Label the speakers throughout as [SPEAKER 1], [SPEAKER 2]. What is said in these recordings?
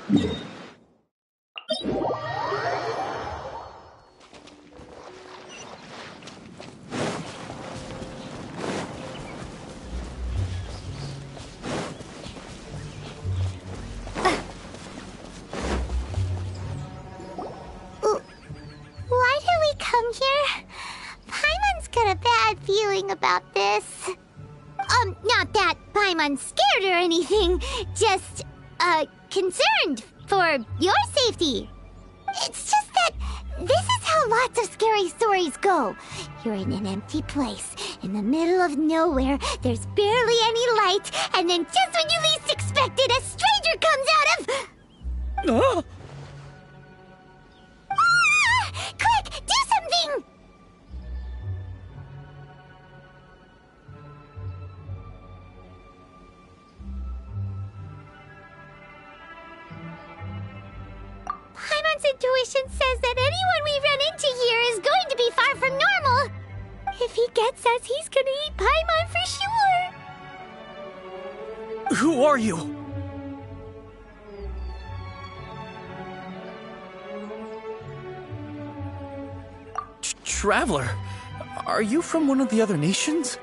[SPEAKER 1] Why did we come here? Paimon's got a bad feeling about this. Not that Paimon's scared or anything, just, concerned for your safety. It's just that this is how lots of scary stories go. You're in an empty place, in the middle of nowhere, there's barely any light, and then just when you least expect it, a stranger comes out of...
[SPEAKER 2] Oh!
[SPEAKER 1] Quick, do something! Paimon's intuition says that anyone we run into here is going to be far from normal. If he gets us, he's gonna eat Paimon for sure.
[SPEAKER 2] Who are you? Traveler, are you from one of the other nations?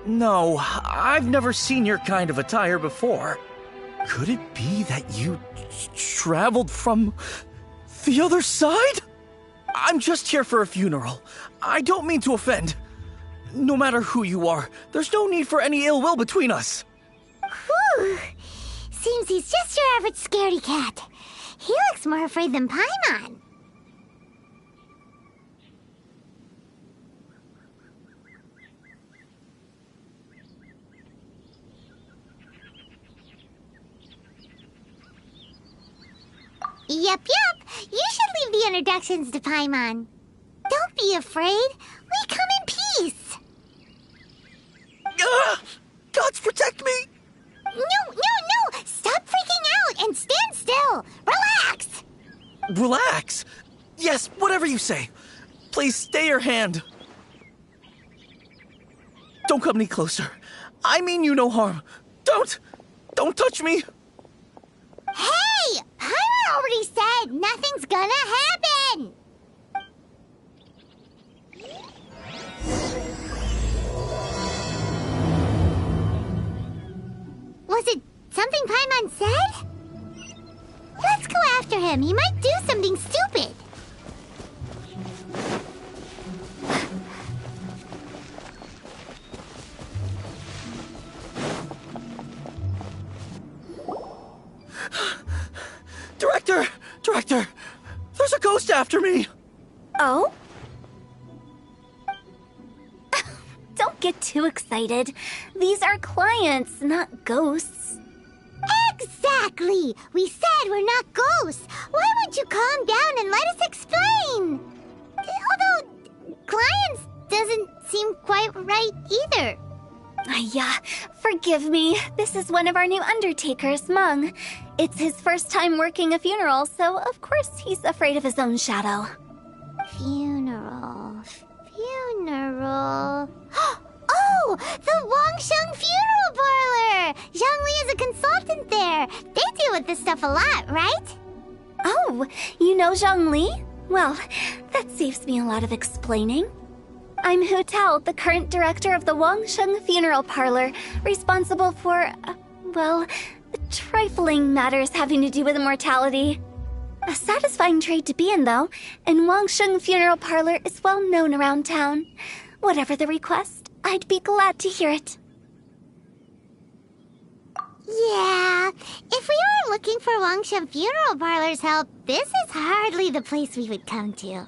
[SPEAKER 2] No, I've never seen your kind of attire before. Could it be that you traveled from the other side? I'm just here for a funeral. I don't mean to offend. No matter who you are, there's no need for any ill will between us.
[SPEAKER 1] Whew. Seems he's just your average scaredy cat. He looks more afraid than Paimon. Yep. You should leave the introductions to Paimon. Don't be afraid. We come in peace.
[SPEAKER 2] Gods protect me!
[SPEAKER 1] No! Stop freaking out and stand still. Relax.
[SPEAKER 2] Relax? Yes, whatever you say. Please stay your hand. Don't come any closer. I mean you no harm. Don't touch me.
[SPEAKER 1] Hey! Paimon already said nothing's gonna happen! Was it something Paimon said? Let's go after him. He might do something stupid.
[SPEAKER 2] Director! There's a ghost after me!
[SPEAKER 3] Oh? Don't get too excited. These are clients, not ghosts.
[SPEAKER 1] Exactly! We said we're not ghosts. Why won't you calm down and let us explain? Although, clients doesn't seem quite right either.
[SPEAKER 3] Yeah, forgive me. This is one of our new undertakers, Mung. It's his first time working a funeral, so of course he's afraid of his own shadow.
[SPEAKER 1] Funeral. Oh! The Wangsheng Funeral Parlor! Zhongli is a consultant there. They deal with this stuff a lot, right?
[SPEAKER 3] Oh, you know Zhongli? Well, that saves me a lot of explaining. I'm Hu Tao, the current director of the Wangsheng Funeral Parlor, responsible for, trifling matters having to do with immortality. A satisfying trade to be in, though, and Wangsheng Funeral Parlor is well known around town. Whatever the request, I'd be glad to hear it.
[SPEAKER 1] Yeah, if we were looking for Wangsheng Funeral Parlor's help, this is hardly the place we would come to.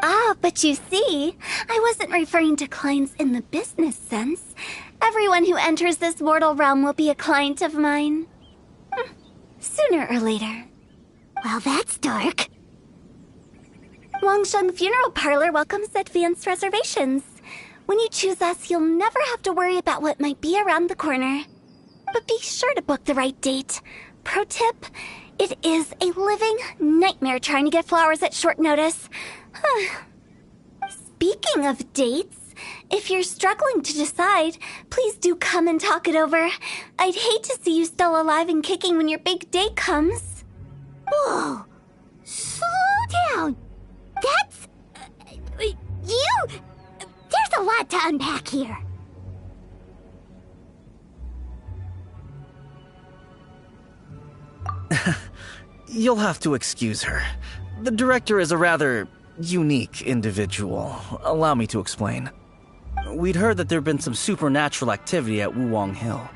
[SPEAKER 3] Ah, but you see, I wasn't referring to clients in the business sense. Everyone who enters this mortal realm will be a client of mine. Sooner or later.
[SPEAKER 1] Well, that's dark.
[SPEAKER 3] Wangsheng Funeral Parlor welcomes advanced reservations. When you choose us, you'll never have to worry about what might be around the corner. But be sure to book the right date. Pro tip, it is a living nightmare trying to get flowers at short notice. Speaking of dates, If you're struggling to decide, please do come and talk it over. I'd hate to see you still alive and kicking when your big day comes.
[SPEAKER 1] Whoa! Slow down! That's... There's a lot to unpack here.
[SPEAKER 2] You'll have to excuse her. The director is a rather unique individual. Allow me to explain. We'd heard that there'd been some supernatural activity at Wuwang Hill.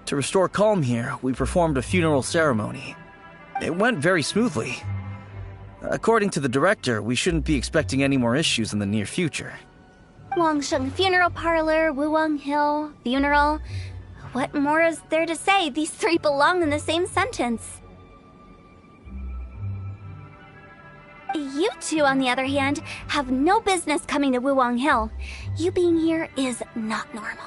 [SPEAKER 2] To restore calm here, we performed a funeral ceremony. It went very smoothly. According to the director, we shouldn't be expecting any more issues in the near future.
[SPEAKER 3] Wangsheng Funeral Parlor, Wuwang Hill, funeral. What more is there to say? These three belong in the same sentence. You two, on the other hand, have no business coming to Wuwang Hill. You being here is not normal.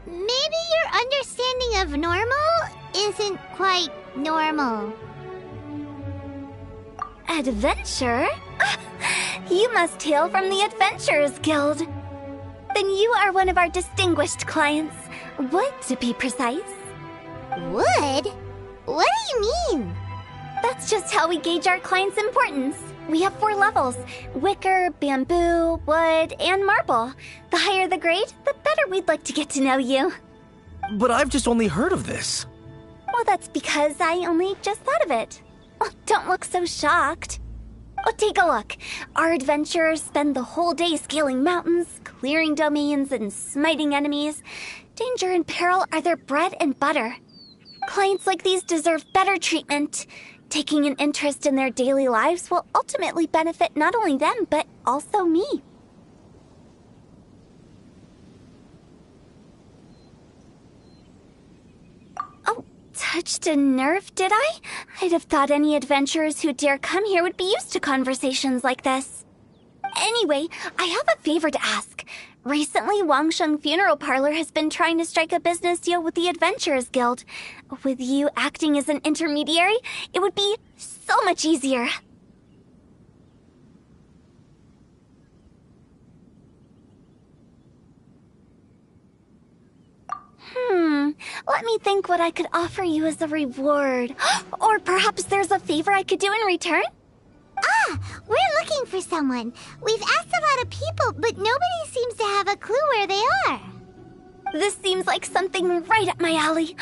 [SPEAKER 1] Maybe your understanding of normal isn't quite normal.
[SPEAKER 3] Adventure? You must hail from the Adventurers Guild. Then you are one of our distinguished clients. Wood, to be precise.
[SPEAKER 1] Wood? What do you mean?
[SPEAKER 3] That's just how we gauge our clients' importance. We have 4 levels: wicker, bamboo, wood, and marble. The higher the grade, the better we'd like to get to know you.
[SPEAKER 2] But I've just only heard of this.
[SPEAKER 3] Well, that's because I only just thought of it. Oh, don't look so shocked. Oh, take a look. Our adventurers spend the whole day scaling mountains, clearing domains, and smiting enemies. Danger and peril are their bread and butter. Clients like these deserve better treatment. Taking an interest in their daily lives will ultimately benefit not only them, but also me. Oh, touched a nerve, did I? I'd have thought any adventurers who dare come here would be used to conversations like this. Anyway, I have a favor to ask. Recently, Wangsheng Funeral Parlor has been trying to strike a business deal with the Adventurers Guild. With you acting as an intermediary, it would be so much easier. Let me think what I could offer you as a reward. Or perhaps there's a favor I could do in return?
[SPEAKER 1] We're looking for someone. We've asked a lot of people, but nobody seems to have a clue where they are.
[SPEAKER 3] This seems like something right up my alley.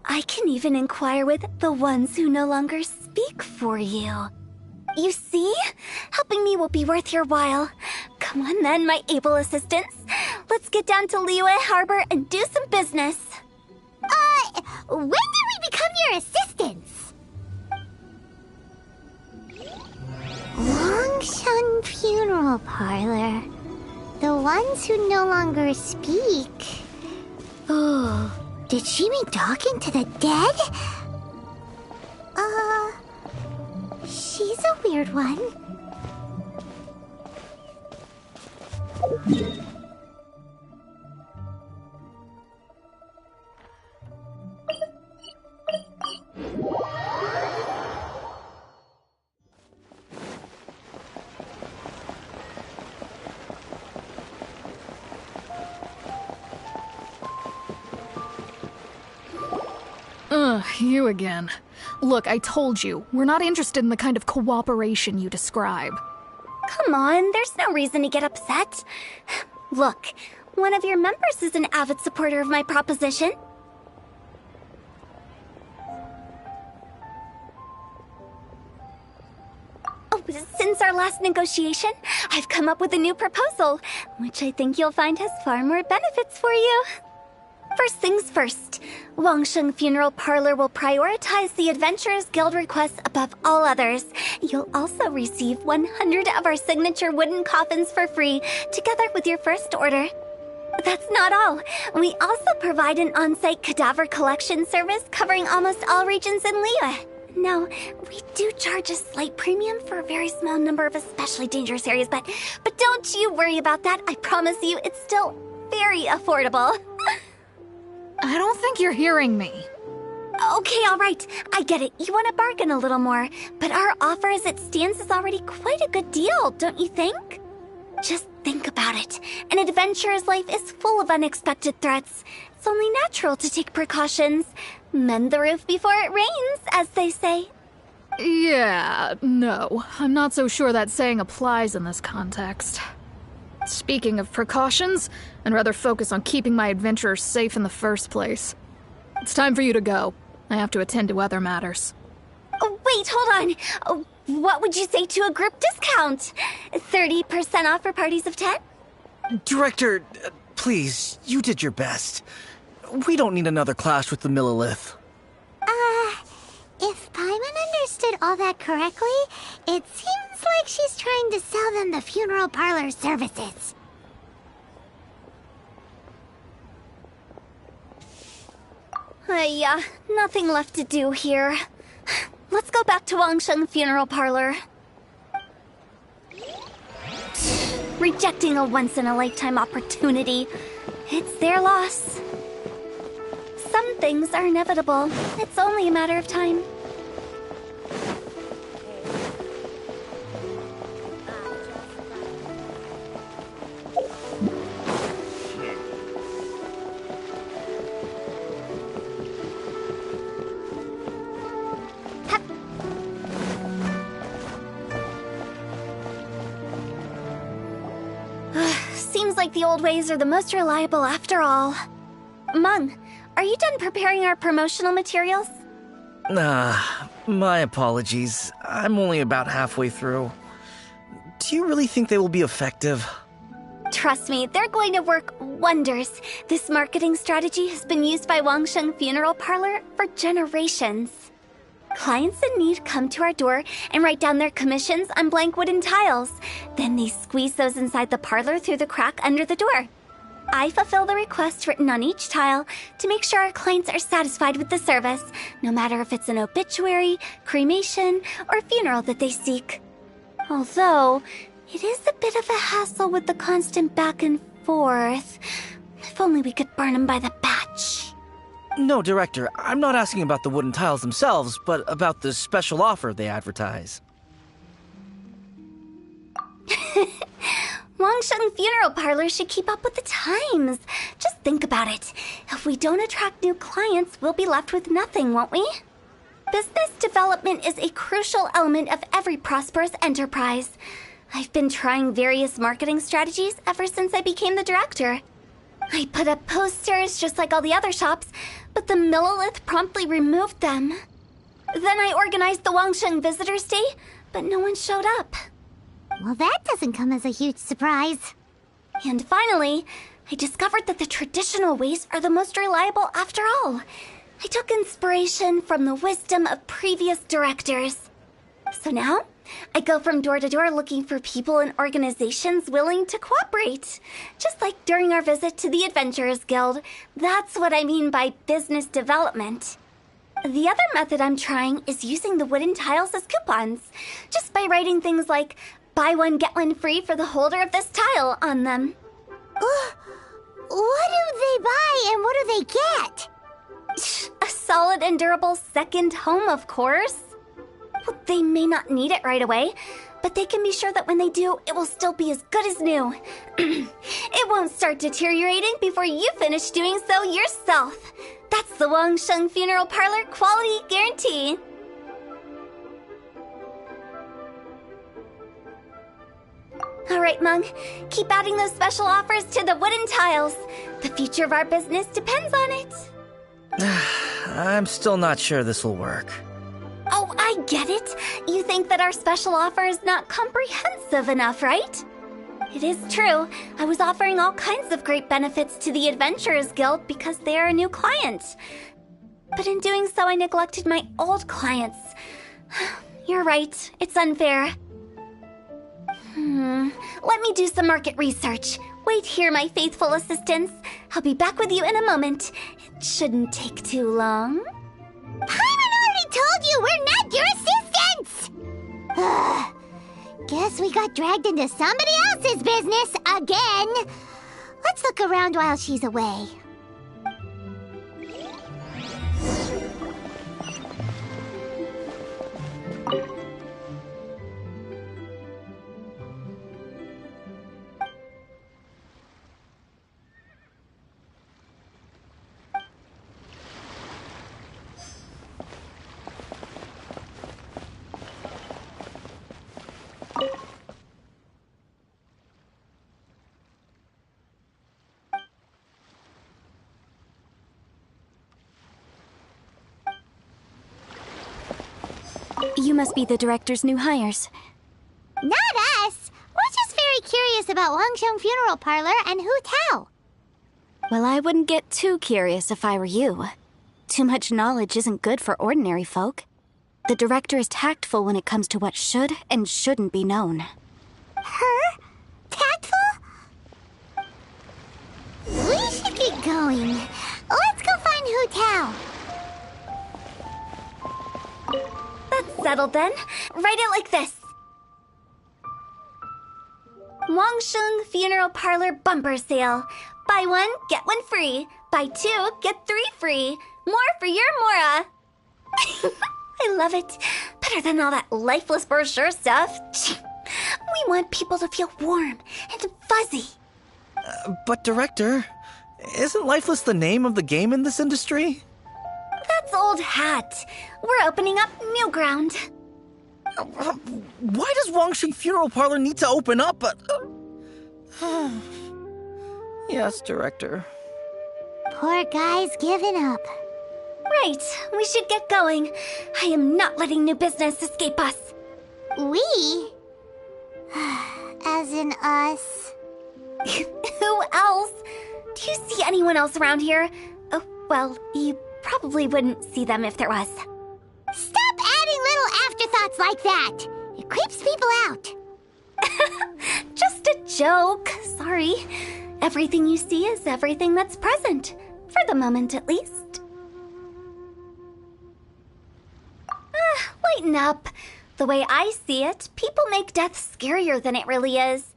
[SPEAKER 3] I can even inquire with the ones who no longer speak for you. You see? Helping me will be worth your while. Come on then, my able assistants. Let's get down to Liyue Harbor and do some business.
[SPEAKER 1] When did we become your assistants? Longshun Funeral Parlor. The ones who no longer speak. Oh, did she mean talking to the dead? She's a weird one.
[SPEAKER 4] You again. Look, I told you, we're not interested in the kind of cooperation you describe.
[SPEAKER 3] Come on, there's no reason to get upset. Look, one of your members is an avid supporter of my proposition. Oh, since our last negotiation, I've come up with a new proposal, which I think you'll find has far more benefits for you. First things first, Wangsheng Funeral Parlor will prioritize the Adventurers Guild requests above all others. You'll also receive 100 of our signature wooden coffins for free, together with your first order. That's not all. We also provide an on-site cadaver collection service covering almost all regions in Liyue. Now, we do charge a slight premium for a very small number of especially dangerous areas, but don't you worry about that. I promise you, it's still very affordable.
[SPEAKER 4] I don't think you're hearing me.
[SPEAKER 3] Okay, all right. I get it. You want to bargain a little more, but our offer as it stands is already quite a good deal, don't you think? Just think about it. An adventurer's life is full of unexpected threats. It's only natural to take precautions. Mend the roof before it rains, as they say.
[SPEAKER 4] Yeah, no. I'm not so sure that saying applies in this context. Speaking of precautions, I'd rather focus on keeping my adventurers safe in the first place. It's time for you to go. I have to attend to other matters.
[SPEAKER 3] Oh, wait, hold on. Oh, what would you say to a group discount? 30% off for parties of 10?
[SPEAKER 2] Director, please, you did your best. We don't need another clash with the Millilith.
[SPEAKER 1] If Paimon understood all that correctly, it seems like she's trying to sell them the funeral parlor services.
[SPEAKER 3] Nothing left to do here. Let's go back to Wangsheng Funeral Parlor. Rejecting a once-in-a-lifetime opportunity. It's their loss. Some things are inevitable. It's only a matter of time. Seems like the old ways are the most reliable after all. Mung, are you done preparing our promotional materials?
[SPEAKER 2] My apologies. I'm only about halfway through. Do you really think they will be effective?
[SPEAKER 3] Trust me, they're going to work wonders. This marketing strategy has been used by Wangsheng Funeral Parlor for generations. Clients in need come to our door and write down their commissions on blank wooden tiles. Then they squeeze those inside the parlor through the crack under the door. I fulfill the request written on each tile to make sure our clients are satisfied with the service, no matter if it's an obituary, cremation, or funeral that they seek. Although, it is a bit of a hassle with the constant back and forth. If only we could burn them by the batch.
[SPEAKER 2] No, Director, I'm not asking about the wooden tiles themselves, but about the special offer they advertise.
[SPEAKER 3] Wangsheng Funeral Parlor should keep up with the times. Just think about it. If we don't attract new clients, we'll be left with nothing, won't we? Business development is a crucial element of every prosperous enterprise. I've been trying various marketing strategies ever since I became the director. I put up posters just like all the other shops, but the Millilith promptly removed them. Then I organized the Wangsheng Visitors Day, but no one showed up.
[SPEAKER 1] Well, that doesn't come as a huge surprise.
[SPEAKER 3] And finally, I discovered that the traditional ways are the most reliable after all. I took inspiration from the wisdom of previous directors. So now, I go from door to door looking for people and organizations willing to cooperate. Just like during our visit to the Adventurers Guild. That's what I mean by business development. The other method I'm trying is using the wooden tiles as coupons. Just by writing things like, buy one, get one free for the holder of this tile on them.
[SPEAKER 1] What do they buy and what do they get?
[SPEAKER 3] A solid and durable second home, of course. Well, they may not need it right away, but they can be sure that when they do, it will still be as good as new. It won't start deteriorating before you finish doing so yourself. That's the Wangsheng Funeral Parlor quality guarantee. All right, Mung, keep adding those special offers to the wooden tiles. The future of our business depends on it.
[SPEAKER 2] I'm still not sure this will work.
[SPEAKER 3] Oh, I get it. You think that our special offer is not comprehensive enough, right? It is true. I was offering all kinds of great benefits to the Adventurers Guild because they are a new client. But in doing so, I neglected my old clients. You're right. It's unfair. Let me do some market research. Wait here, my faithful assistants. I'll be back with you in a moment. It shouldn't take too long.
[SPEAKER 1] Paimon already told you we're not your assistants! Guess we got dragged into somebody else's business again. Let's look around while she's away.
[SPEAKER 3] You must be the director's new hires.
[SPEAKER 1] Not us. We're just very curious about Wangsheng Funeral Parlor and Hu Tao.
[SPEAKER 3] Well, I wouldn't get too curious if I were you. Too much knowledge isn't good for ordinary folk. The director is tactful when it comes to what should and shouldn't be known.
[SPEAKER 1] Her? Tactful? We should get going. Let's go find Hu Tao.
[SPEAKER 3] That's settled then. Write it like this. Wangsheng Funeral Parlor Bumper Sale. Buy one, get one free. Buy two, get three free. More for your Mora. I love it. Better than all that lifeless brochure stuff. We want people to feel warm and fuzzy.
[SPEAKER 2] But Director, isn't Lifeless the name of the game in this industry?
[SPEAKER 3] That's old hat. We're opening up new ground.
[SPEAKER 2] Why does Wangsheng Funeral Parlor need to open up? Yes, Director.
[SPEAKER 1] Poor guy's given up.
[SPEAKER 3] Right, we should get going. I am not letting new business escape us.
[SPEAKER 1] We? As in us.
[SPEAKER 3] Who else? Do you see anyone else around here? Oh, well, you probably wouldn't see them if there was.
[SPEAKER 1] Stop adding little afterthoughts like that. It creeps people out.
[SPEAKER 3] Just a joke. Sorry. Everything you see is everything that's present. For the moment, at least. Lighten up. The way I see it, people make death scarier than it really is.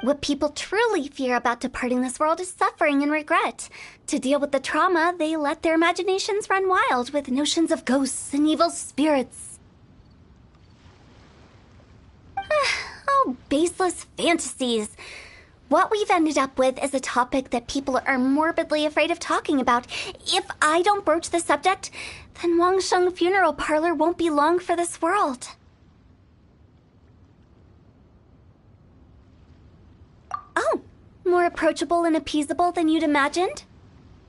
[SPEAKER 3] What people truly fear about departing this world is suffering and regret. To deal with the trauma, they let their imaginations run wild with notions of ghosts and evil spirits. Oh, baseless fantasies. What we've ended up with is a topic that people are morbidly afraid of talking about. If I don't broach the subject, then Wangsheng Funeral Parlor won't be long for this world. Oh, more approachable and appeasable than you'd imagined?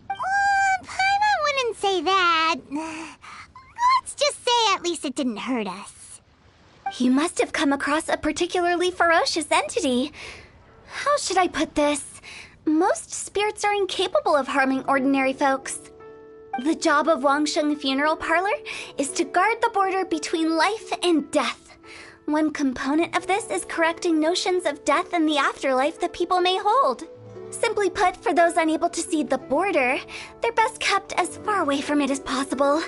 [SPEAKER 1] Paimon wouldn't say that. Let's just say at least it didn't hurt us.
[SPEAKER 3] You must have come across a particularly ferocious entity. How should I put this? Most spirits are incapable of harming ordinary folks. The job of Wangsheng Funeral Parlor is to guard the border between life and death. One component of this is correcting notions of death and the afterlife that people may hold. Simply put, for those unable to see the border, they're best kept as far away from it as possible.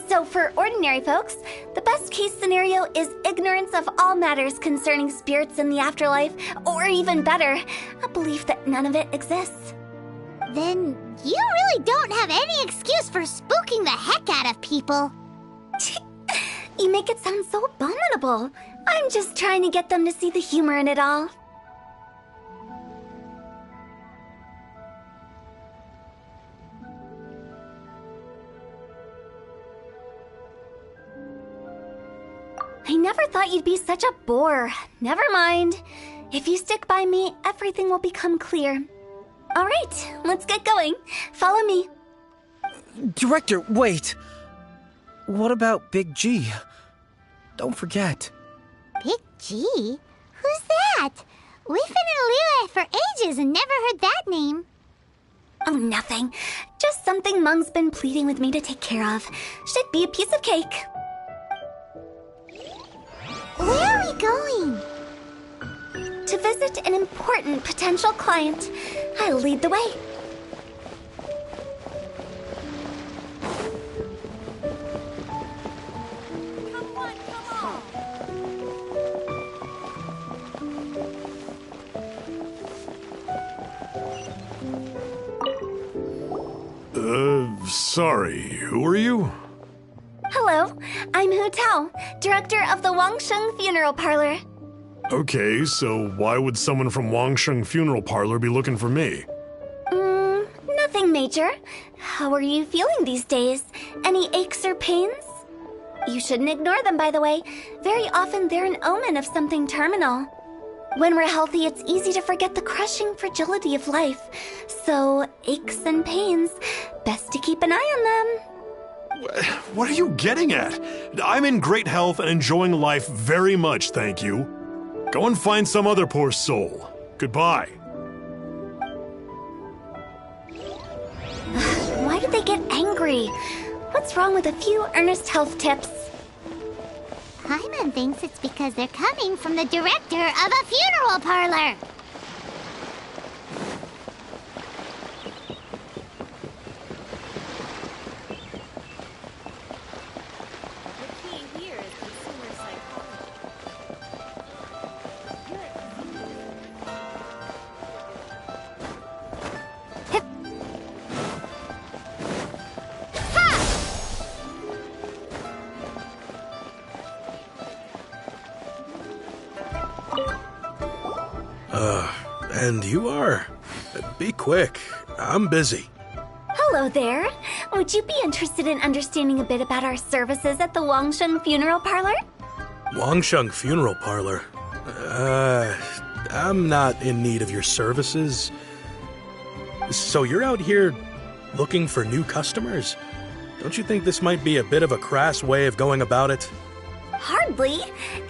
[SPEAKER 3] So for ordinary folks, the best case scenario is ignorance of all matters concerning spirits in the afterlife, or even better, a belief that none of it exists.
[SPEAKER 1] Then you really don't have any excuse for spooking the heck out of people.
[SPEAKER 3] You make it sound so abominable. I'm just trying to get them to see the humor in it all. I never thought you'd be such a bore. Never mind. If you stick by me, everything will become clear. All right, let's get going. Follow me.
[SPEAKER 2] Director, wait. What about Big G? Don't forget.
[SPEAKER 1] Big G? Who's that? We've been in Liyue for ages and never heard that name.
[SPEAKER 3] Oh, nothing. Just something Mung's been pleading with me to take care of. Should be a piece of cake.
[SPEAKER 1] Where are we going?
[SPEAKER 3] To visit an important potential client. I'll lead the way.
[SPEAKER 1] Come on.
[SPEAKER 5] Sorry, who are you?
[SPEAKER 3] Hello, I'm Hu Tao, director of the Wangsheng Funeral Parlor.
[SPEAKER 5] Okay, so why would someone from Wangsheng Funeral Parlor be looking for me?
[SPEAKER 3] Nothing major. How are you feeling these days? Any aches or pains? You shouldn't ignore them, by the way. Very often they're an omen of something terminal. When we're healthy, it's easy to forget the crushing fragility of life. So, aches and pains, best to keep an eye on them.
[SPEAKER 5] What are you getting at? I'm in great health and enjoying life very much, thank you. Go and find some other poor soul. Goodbye.
[SPEAKER 3] Why did they get angry? What's wrong with a few earnest health tips?
[SPEAKER 1] Paimon thinks it's because they're coming from the director of a funeral parlor.
[SPEAKER 6] And you are? Be quick. I'm busy.
[SPEAKER 3] Hello there. Would you be interested in understanding a bit about our services at the Wangsheng Funeral Parlor?
[SPEAKER 6] Wangsheng Funeral Parlor? I'm not in need of your services. So you're out here looking for new customers? Don't you think this might be a bit of a crass way of going about it?
[SPEAKER 3] Hardly.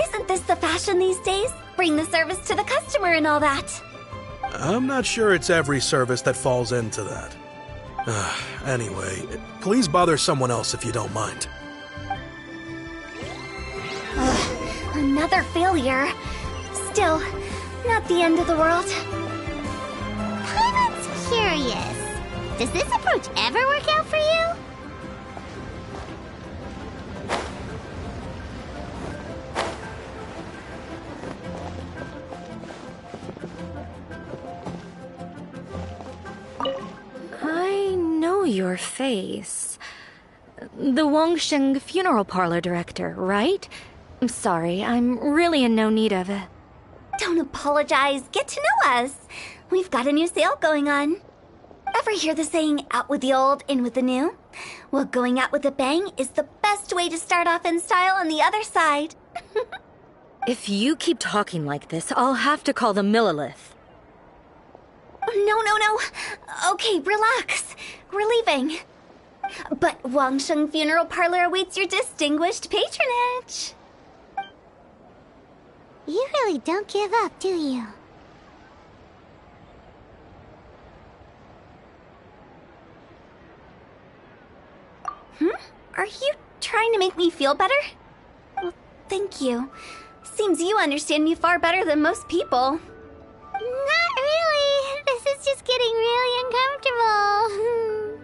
[SPEAKER 3] Isn't this the fashion these days? Bring the service to the customer and all that.
[SPEAKER 6] I'm not sure it's every service that falls into that. Anyway, please bother someone else if you don't mind.
[SPEAKER 3] Another failure. Still, not the end of the world.
[SPEAKER 1] Paimon's curious. Does this approach ever work out for you?
[SPEAKER 7] I know your face. The Wangsheng Funeral Parlor director, right? I'm sorry, I'm really in no need of it.
[SPEAKER 3] Don't apologize. Get to know us. We've got a new sale going on. Ever hear the saying, out with the old, in with the new? Well, going out with a bang is the best way to start off in style on the other side.
[SPEAKER 7] If you keep talking like this, I'll have to call the Millilith.
[SPEAKER 3] No. Okay, relax. We're leaving. But Wangsheng Funeral Parlor awaits your distinguished patronage.
[SPEAKER 1] You really don't give up, do you?
[SPEAKER 3] Are you trying to make me feel better? Well, thank you. Seems you understand me far better than most people.
[SPEAKER 1] Not really. This is just getting really uncomfortable.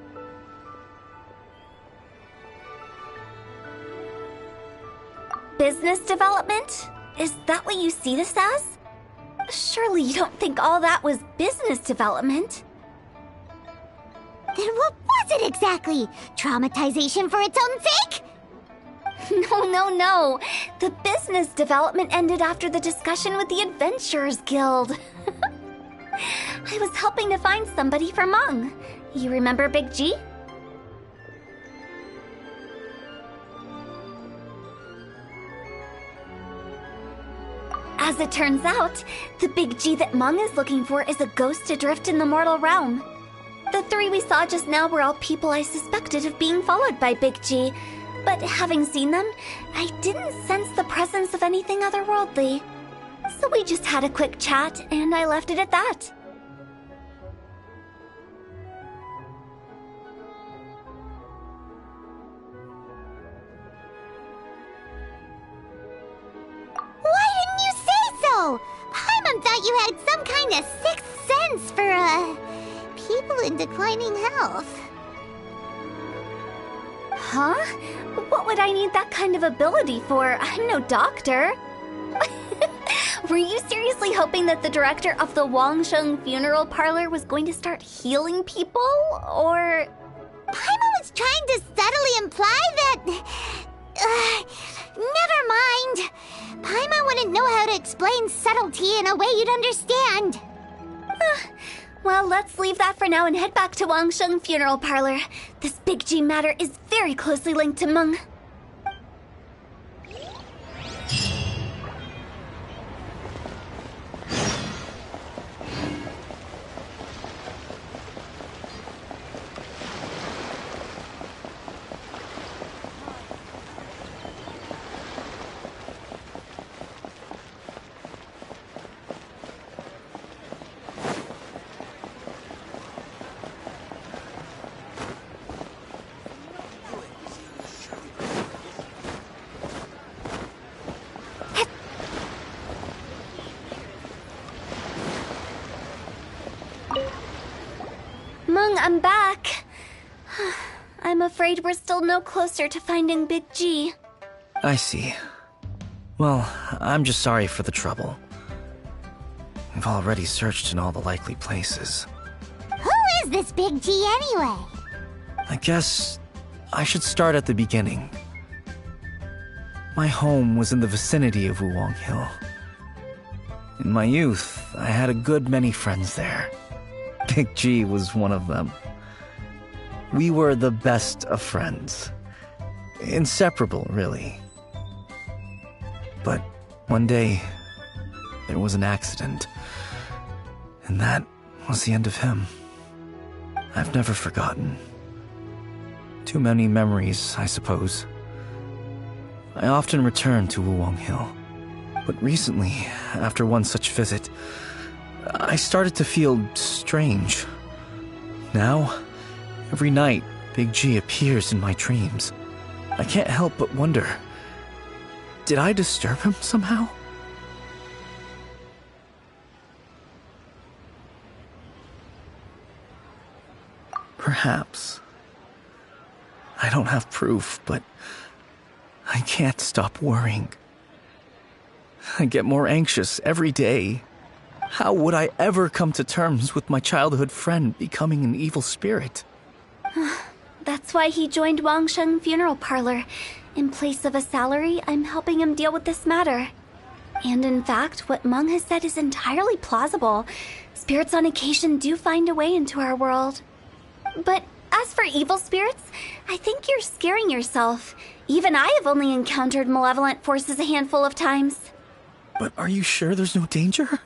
[SPEAKER 3] Business development? Is that what you see this as? Surely you don't think all that was business development.
[SPEAKER 1] Then what was it exactly? Traumatization for its own sake?
[SPEAKER 3] No. The business development ended after the discussion with the Adventurers Guild. I was helping to find somebody for Meng. You remember Big G? As it turns out, the Big G that Meng is looking for is a ghost adrift in the mortal realm. The three we saw just now were all people I suspected of being followed by Big G, but having seen them, I didn't sense the presence of anything otherworldly. So we just had a quick chat, and I left it at that.
[SPEAKER 1] Why didn't you say so? Paimon thought you had some kind of sixth sense for, people in declining health.
[SPEAKER 3] Huh? What would I need that kind of ability for? I'm no doctor. Were you seriously hoping that the director of the Wangsheng Funeral Parlor was going to start healing people, or...?
[SPEAKER 1] Paimon was trying to subtly imply that... never mind. Paimon wouldn't know how to explain subtlety in a way you'd understand.
[SPEAKER 3] Well, let's leave that for now and head back to Wangsheng Funeral Parlor. This Big G matter is very closely linked to Meng. Chung, I'm back. I'm afraid we're still no closer to finding Big G.
[SPEAKER 2] I see. Well, I'm just sorry for the trouble. We've already searched in all the likely places.
[SPEAKER 1] Who is this Big G anyway?
[SPEAKER 2] I guess I should start at the beginning. My home was in the vicinity of Wuwang Hill. In my youth, I had a good many friends there. Big G was one of them. We were the best of friends. Inseparable, really. But one day, there was an accident. And that was the end of him. I've never forgotten. Too many memories, I suppose. I often return to Wuwang Hill. But recently, after one such visit, I started to feel strange. Now, every night, Big G appears in my dreams. I can't help but wonder, did I disturb him somehow? Perhaps. I don't have proof, but I can't stop worrying. I get more anxious every day. How would I ever come to terms with my childhood friend becoming an evil spirit?
[SPEAKER 3] That's why he joined Wangsheng Funeral Parlor. In place of a salary, I'm helping him deal with this matter. And in fact, what Meng has said is entirely plausible. Spirits on occasion do find a way into our world. But as for evil spirits, I think you're scaring yourself. Even I have only encountered malevolent forces a handful of times.
[SPEAKER 2] But are you sure there's no danger?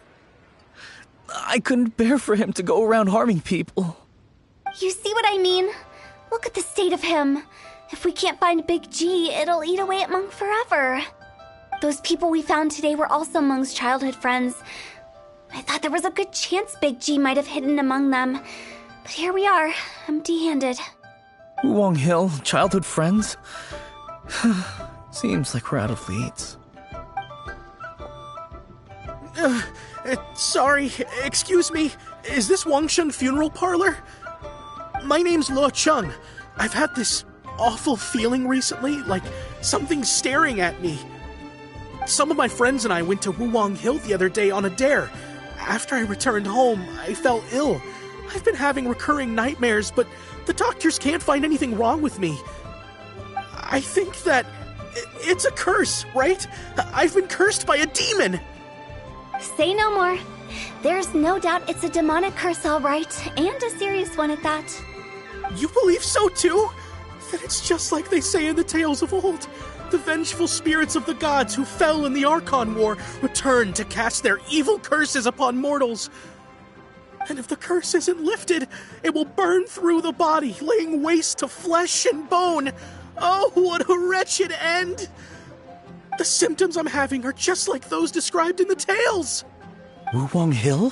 [SPEAKER 2] I couldn't bear for him to go around harming people.
[SPEAKER 3] You see what I mean? Look at the state of him. If we can't find Big G, it'll eat away at Meng forever. Those people we found today were also Meng's childhood friends. I thought there was a good chance Big G might have hidden among them. But here we are, empty-handed.
[SPEAKER 2] Wuwang Hill, childhood friends? Seems like we're out of leads.
[SPEAKER 6] Sorry, excuse me. Is this Wangsheng Funeral Parlor? My name's Luo Chung. I've had this awful feeling recently, like something's staring at me. Some of my friends and I went to Wuwang Hill the other day on a dare. After I returned home, I fell ill. I've been having recurring nightmares, but the doctors can't find anything wrong with me. I think that it's a curse, right? I've been cursed by a demon.
[SPEAKER 3] Say no more. There's no doubt it's a demonic curse, all right, and a serious one at that.
[SPEAKER 6] You believe so too? Then it's just like they say in the tales of old. The vengeful spirits of the gods who fell in the Archon War return to cast their evil curses upon mortals. And if the curse isn't lifted, it will burn through the body, laying waste to flesh and bone. Oh, what a wretched end! The symptoms I'm having are just like those described in the tales.
[SPEAKER 2] Wuwang Hill?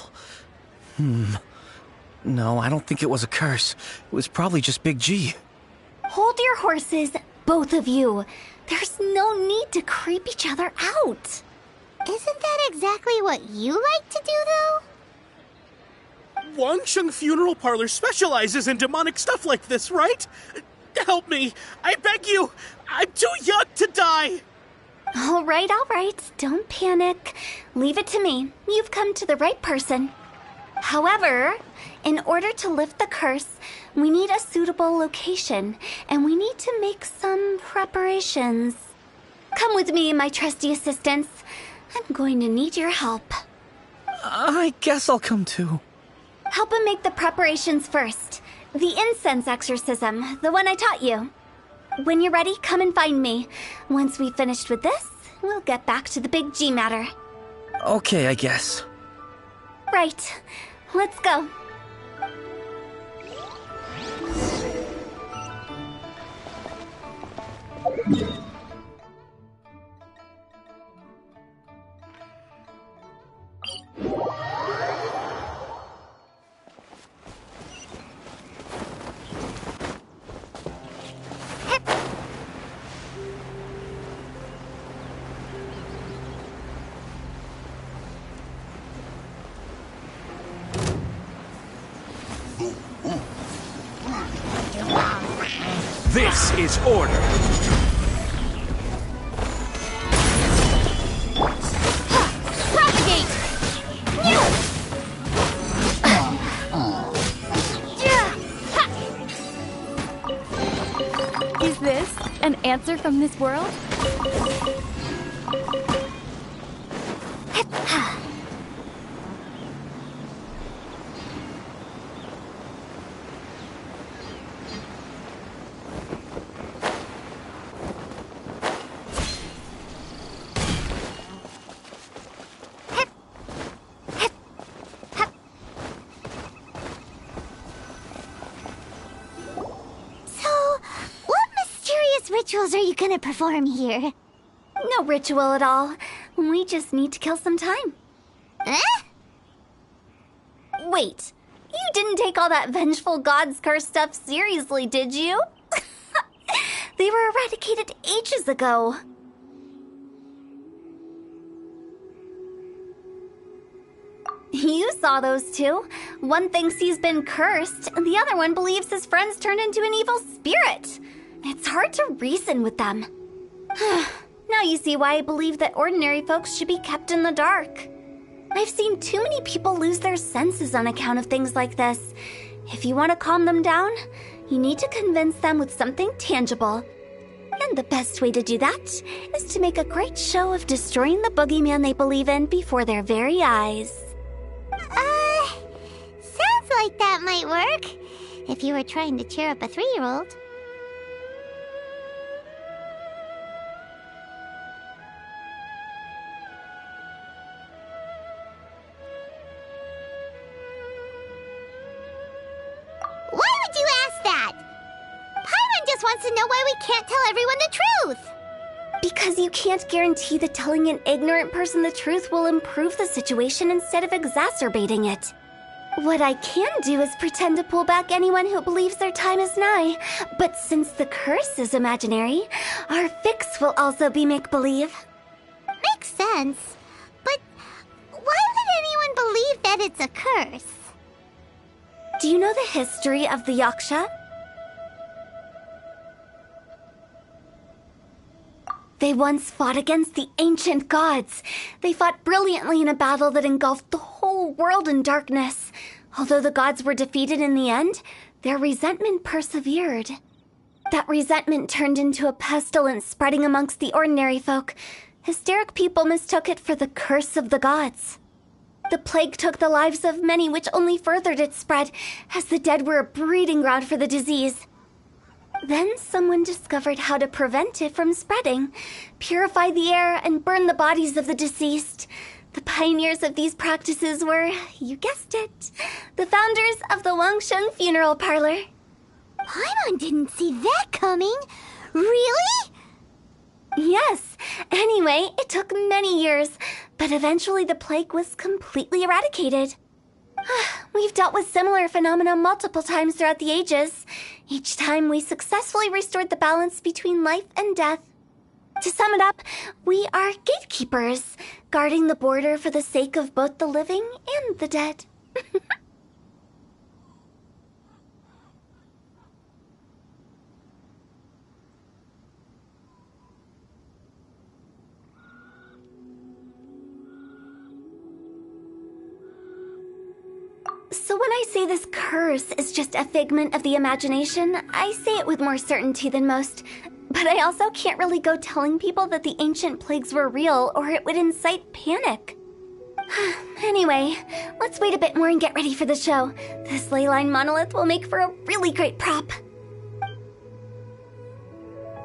[SPEAKER 2] No, I don't think it was a curse. It was probably just Big G.
[SPEAKER 3] Hold your horses, both of you. There's no need to creep each other out.
[SPEAKER 1] Isn't that exactly what you like to do, though?
[SPEAKER 6] Wangsheng Funeral Parlor specializes in demonic stuff like this, right? Help me. I beg you. I'm too young to die.
[SPEAKER 3] All right. Don't panic. Leave it to me. You've come to the right person. However, in order to lift the curse, we need a suitable location, and we need to make some preparations. Come with me, my trusty assistants. I'm going to need your help.
[SPEAKER 2] I guess I'll come too.
[SPEAKER 3] Help him make the preparations first. The incense exorcism, the one I taught you. When you're ready, come and find me. Once we've finished with this, we'll get back to the Big G matter.
[SPEAKER 2] Okay, I guess.
[SPEAKER 3] Right. Let's go.
[SPEAKER 2] This is order.
[SPEAKER 1] Propagate!
[SPEAKER 3] Is this an answer from this world?
[SPEAKER 1] Rituals are you gonna perform here?
[SPEAKER 3] No ritual at all. We just need to kill some time.
[SPEAKER 1] Eh?
[SPEAKER 3] Wait, you didn't take all that vengeful God's curse stuff seriously, did you? They were eradicated ages ago. You saw those two. One thinks he's been cursed, and the other one believes his friends turned into an evil spirit. It's hard to reason with them. Now you see why I believe that ordinary folks should be kept in the dark. I've seen too many people lose their senses on account of things like this. If you want to calm them down, you need to convince them with something tangible. And the best way to do that is to make a great show of destroying the boogeyman they believe in before their very eyes.
[SPEAKER 1] Sounds like that might work. If you were trying to cheer up a 3-year-old. Wants to know why we can't tell everyone the truth.
[SPEAKER 3] Because you can't guarantee that telling an ignorant person the truth will improve the situation instead of exacerbating it. What I can do is pretend to pull back anyone who believes their time is nigh. But since the curse is imaginary, our fix will also be make-believe.
[SPEAKER 1] Makes sense. But why would anyone believe that it's a curse?
[SPEAKER 3] Do you know the history of the Yaksha? They once fought against the ancient gods. They fought brilliantly in a battle that engulfed the whole world in darkness. Although the gods were defeated in the end, their resentment persevered. That resentment turned into a pestilence spreading amongst the ordinary folk. Hysteric people mistook it for the curse of the gods. The plague took the lives of many, which only furthered its spread, as the dead were a breeding ground for the disease. Then someone discovered how to prevent it from spreading, purify the air, and burn the bodies of the deceased. The pioneers of these practices were, you guessed it, the founders of the Wangsheng Funeral Parlor.
[SPEAKER 1] Paimon didn't see that coming. Really?
[SPEAKER 3] Yes. Anyway, it took many years, but eventually the plague was completely eradicated. We've dealt with similar phenomena multiple times throughout the ages. Each time we successfully restored the balance between life and death. To sum it up, we are gatekeepers, guarding the border for the sake of both the living and the dead. So when I say this curse is just a figment of the imagination, I say it with more certainty than most. But I also can't really go telling people that the ancient plagues were real, or it would incite panic. Anyway, let's wait a bit more and get ready for the show. This leyline monolith will make for a really great prop.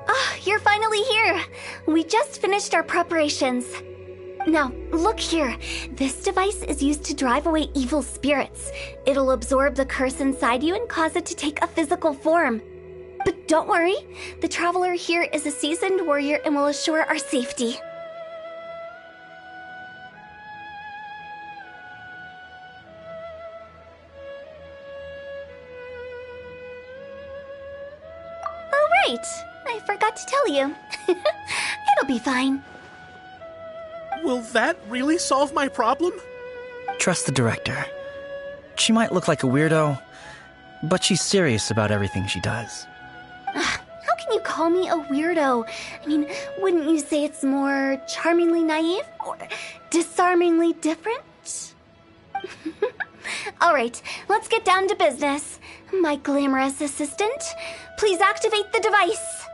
[SPEAKER 3] Oh, you're finally here! We just finished our preparations. Now, look here. This device is used to drive away evil spirits. It'll absorb the curse inside you and cause it to take a physical form. But don't worry, the traveler here is a seasoned warrior and will assure our safety. Oh, right. I forgot to tell you. It'll be fine.
[SPEAKER 6] Will that really solve my problem?
[SPEAKER 2] Trust the director. She might look like a weirdo, but she's serious about everything she does.
[SPEAKER 3] How can you call me a weirdo? I mean, wouldn't you say it's more charmingly naive or disarmingly different? All right, let's get down to business. My glamorous assistant, please activate the device.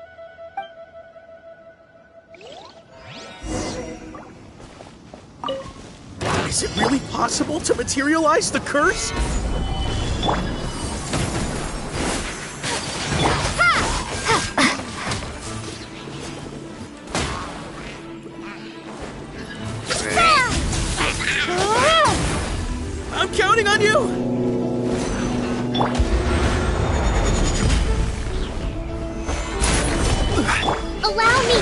[SPEAKER 6] Is it really possible to materialize the curse? I'm counting on you!
[SPEAKER 1] Allow me!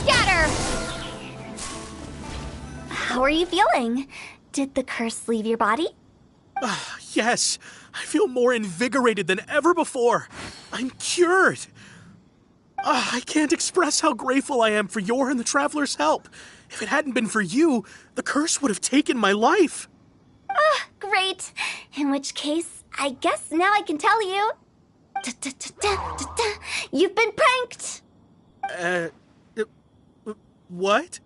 [SPEAKER 1] Scatter!
[SPEAKER 3] How are you feeling? Did the curse leave your body?
[SPEAKER 6] Yes, I feel more invigorated than ever before. I'm cured. I can't express how grateful I am for your and the Traveler's help. If it hadn't been for you, the curse would have taken my life.
[SPEAKER 3] Great. In which case, I guess now I can tell you. You've been pranked.
[SPEAKER 6] What?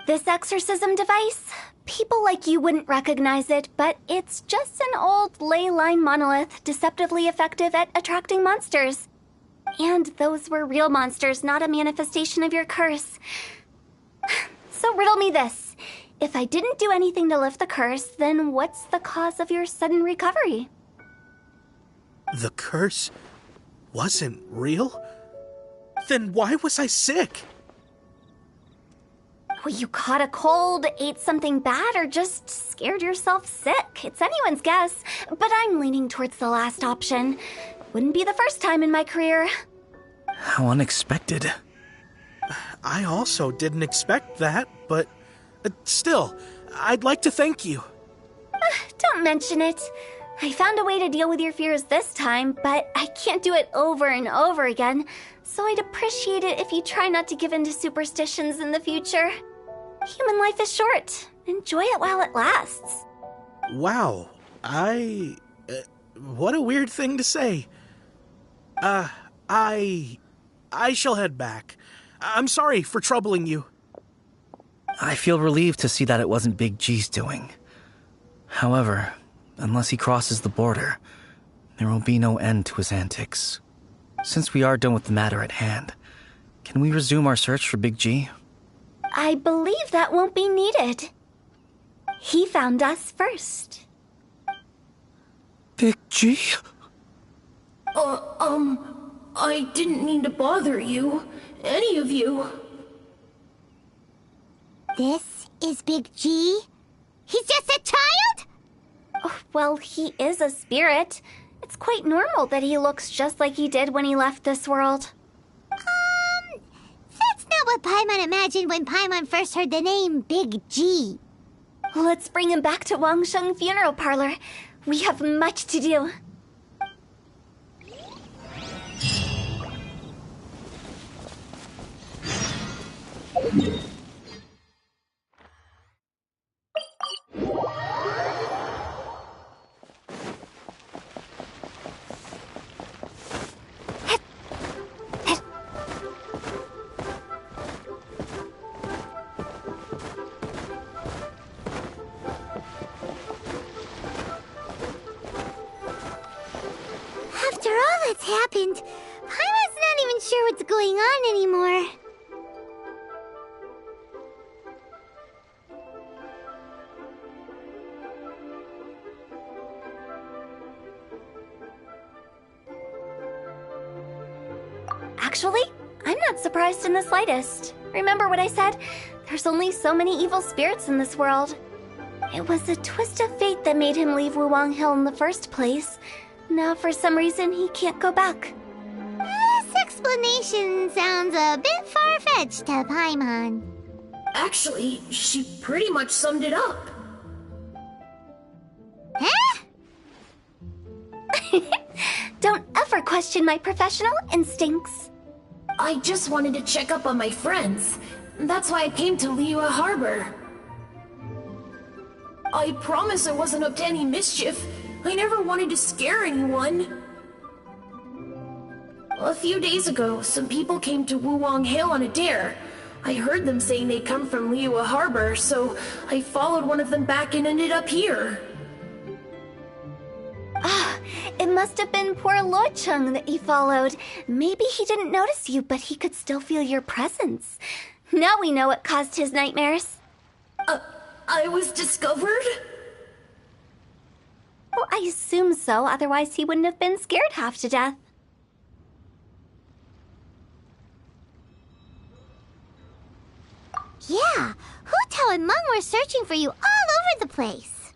[SPEAKER 3] This exorcism device, people like you wouldn't recognize it, but it's just an old ley line monolith deceptively effective at attracting monsters. And those were real monsters, not a manifestation of your curse. So riddle me this. If I didn't do anything to lift the curse, then what's the cause of your sudden recovery?
[SPEAKER 6] The curse wasn't real? Then why was I sick?
[SPEAKER 3] Well, you caught a cold, ate something bad, or just scared yourself sick. It's anyone's guess, but I'm leaning towards the last option. Wouldn't be the first time in my career.
[SPEAKER 2] How unexpected.
[SPEAKER 6] I also didn't expect that, but still, I'd like to thank you.
[SPEAKER 3] Don't mention it. I found a way to deal with your fears this time, but I can't do it over and over again, so I'd appreciate it if you try not to give in to superstitions in the future. Human life is short. Enjoy it while it lasts.
[SPEAKER 6] Wow, what a weird thing to say. I shall head back. I'm sorry for troubling you.
[SPEAKER 2] I feel relieved to see that it wasn't Big G's doing. However, unless he crosses the border, there will be no end to his antics. Since we are done with the matter at hand, can we resume our search for Big G?
[SPEAKER 3] I believe that won't be needed. He found us first.
[SPEAKER 2] Big G?
[SPEAKER 8] I didn't mean to bother you. Any of you.
[SPEAKER 1] This is Big G? He's just a child?
[SPEAKER 3] Oh, well, he is a spirit. It's quite normal that he looks just like he did when he left this world.
[SPEAKER 1] That's not what Paimon imagined when Paimon first heard the name Big G.
[SPEAKER 3] Let's bring him back to Wangsheng Funeral Parlor. We have much to do.
[SPEAKER 1] After all that's happened, Paimon's not even sure what's going on anymore.
[SPEAKER 3] Actually, I'm not surprised in the slightest. Remember what I said? There's only so many evil spirits in this world. It was a twist of fate that made him leave Wuwang Hill in the first place. Now, for some reason, he can't go back.
[SPEAKER 1] This explanation sounds a bit far-fetched to Paimon.
[SPEAKER 8] Actually, she pretty much summed it up.
[SPEAKER 1] Huh?
[SPEAKER 3] Don't ever question my professional instincts.
[SPEAKER 8] I just wanted to check up on my friends. That's why I came to Liyue Harbor. I promise I wasn't up to any mischief. I never wanted to scare anyone. A few days ago, some people came to Wuwang Hill on a dare. I heard them saying they'd come from Liyue Harbor, so I followed one of them back and ended up here.
[SPEAKER 3] It must have been poor Lo Chung that you followed. Maybe he didn't notice you, but he could still feel your presence. Now we know what caused his nightmares.
[SPEAKER 8] I was discovered?
[SPEAKER 3] Well, I assume so, otherwise he wouldn't have been scared half to death.
[SPEAKER 1] Yeah, Hu Tao and Meng were searching for you all over the place.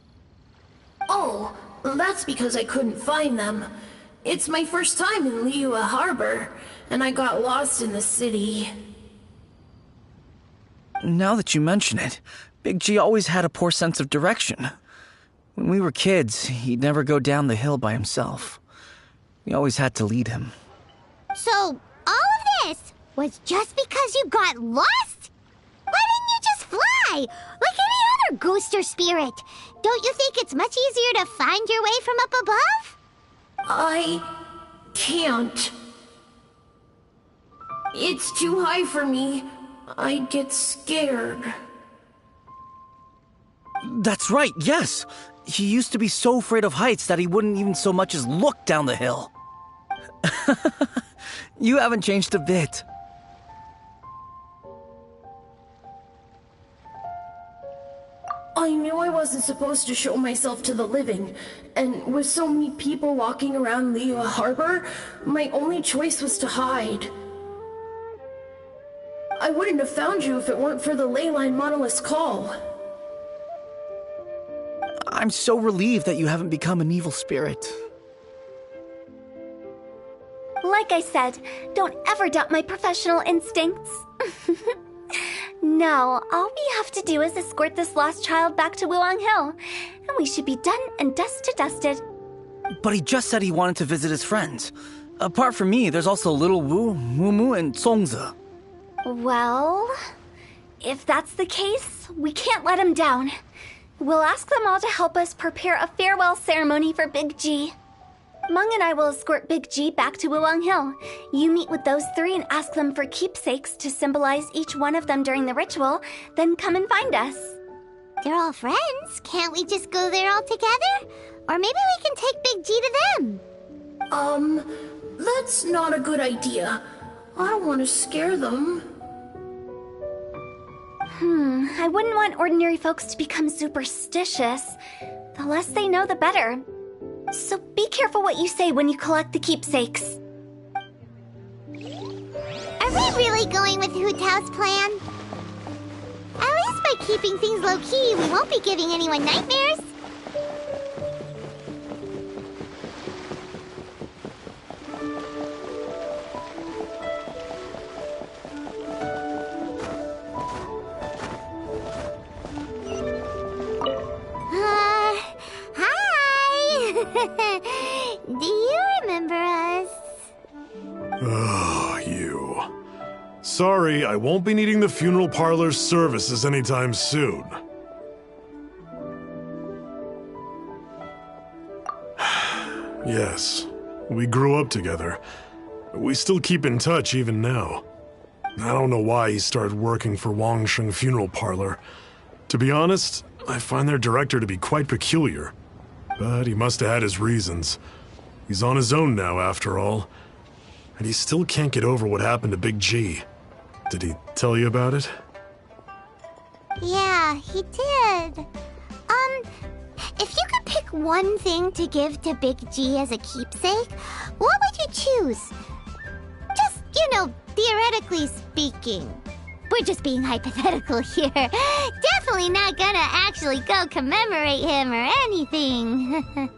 [SPEAKER 8] Oh, that's because I couldn't find them. It's my first time in Liyue Harbor, and I got lost in the city.
[SPEAKER 2] Now that you mention it, Big G always had a poor sense of direction. When we were kids, he'd never go down the hill by himself. We always had to lead him.
[SPEAKER 1] So, all of this was just because you got lost? Why didn't you just fly? Like any other ghost or spirit? Don't you think it's much easier to find your way from up above?
[SPEAKER 8] I can't. It's too high for me. I'd get scared.
[SPEAKER 2] That's right, yes! He used to be so afraid of heights that he wouldn't even so much as look down the hill. You haven't changed a bit.
[SPEAKER 8] I knew I wasn't supposed to show myself to the living, and with so many people walking around Liyue Harbor, my only choice was to hide. I wouldn't have found you if it weren't for the Leyline Monolith's call.
[SPEAKER 2] I'm so relieved that you haven't become an evil spirit.
[SPEAKER 3] Like I said, don't ever doubt my professional instincts. Now, all we have to do is escort this lost child back to Wuwang Hill, and we should be done and dusted.
[SPEAKER 2] But he just said he wanted to visit his friends. Apart from me, there's also Little Wu, Mumu, and Songzi.
[SPEAKER 3] Well, if that's the case, we can't let him down. We'll ask them all to help us prepare a farewell ceremony for Big G. Meng and I will escort Big G back to Wuwang Hill. You meet with those three and ask them for keepsakes to symbolize each one of them during the ritual, then come and find us.
[SPEAKER 1] They're all friends. Can't we just go there all together? Or maybe we can take Big G to them.
[SPEAKER 8] That's not a good idea. I don't want to scare them.
[SPEAKER 3] I wouldn't want ordinary folks to become superstitious. The less they know, the better. So be careful what you say when you collect the keepsakes.
[SPEAKER 1] Are we really going with Hu Tao's plan? At least by keeping things low-key, we won't be giving anyone nightmares. Hi! Do you remember us?
[SPEAKER 5] Oh, you. Sorry, I won't be needing the funeral parlor's services anytime soon. Yes, we grew up together. We still keep in touch even now. I don't know why he started working for Wangsheng Funeral Parlor. To be honest, I find their director to be quite peculiar. But he must have had his reasons. He's on his own now, after all. And he still can't get over what happened to Big G. Did he tell you about it?
[SPEAKER 1] Yeah, he did. If you could pick one thing to give to Big G as a keepsake, what would you choose? Just, theoretically speaking. We're just being hypothetical here. Definitely not gonna actually go commemorate him or anything.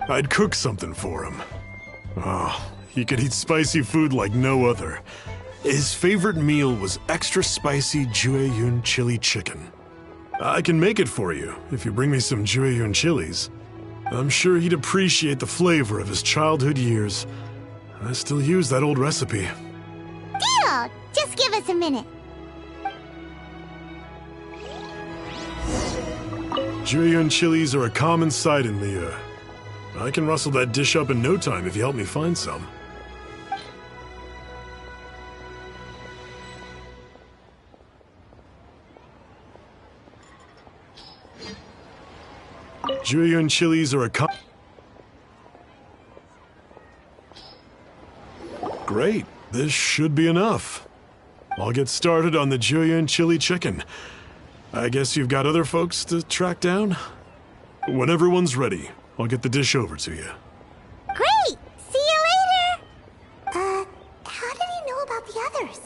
[SPEAKER 5] I'd cook something for him. Oh, he could eat spicy food like no other. His favorite meal was extra spicy Jueyun chili chicken. I can make it for you if you bring me some Jueyun chilies. I'm sure he'd appreciate the flavor of his childhood years. I still use that old recipe.
[SPEAKER 1] Deal! Just give us a minute.
[SPEAKER 5] Julian chilies are a common sight in Liyue. I can rustle that dish up in no time if you help me find some. Julian chilies are a Great, this should be enough. I'll get started on the Julian chili chicken. I guess you've got other folks to track down? When everyone's ready, I'll get the dish over to you.
[SPEAKER 1] Great! See you later! How did he know about the others?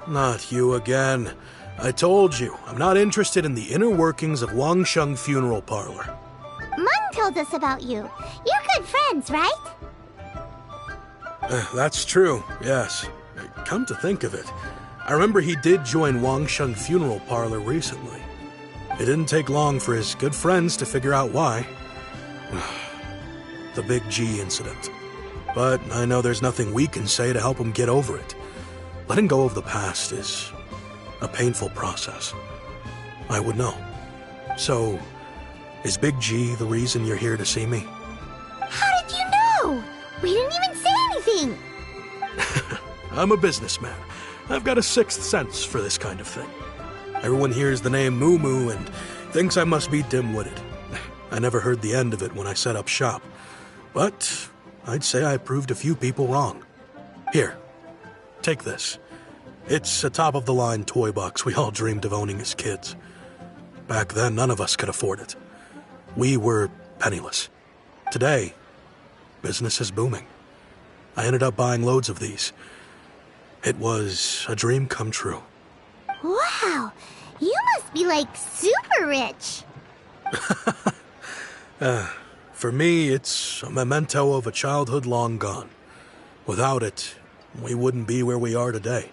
[SPEAKER 6] Not you again. I told you, I'm not interested in the inner workings of Wangsheng Funeral Parlor.
[SPEAKER 1] Mun told us about you. You're good friends, right?
[SPEAKER 6] That's true, yes. Come to think of it, I remember he did join Wangsheng Funeral Parlor recently. It didn't take long for his good friends to figure out why. The Big G incident. But I know there's nothing we can say to help him get over it. Letting go of the past is a painful process. I would know. So, is Big G the reason you're here to see me?
[SPEAKER 1] How did you know? We didn't even say anything.
[SPEAKER 6] I'm a businessman. I've got a sixth sense for this kind of thing. Everyone hears the name Moo Moo and thinks I must be dim-witted. I never heard the end of it when I set up shop. But I'd say I proved a few people wrong. Here. Take this. It's a top-of-the-line toy box we all dreamed of owning as kids. Back then, none of us could afford it. We were penniless. Today, business is booming. I ended up buying loads of these. It was a dream come true.
[SPEAKER 1] Wow, you must be like super rich.
[SPEAKER 6] For me, it's a memento of a childhood long gone. Without it, we wouldn't be where we are today.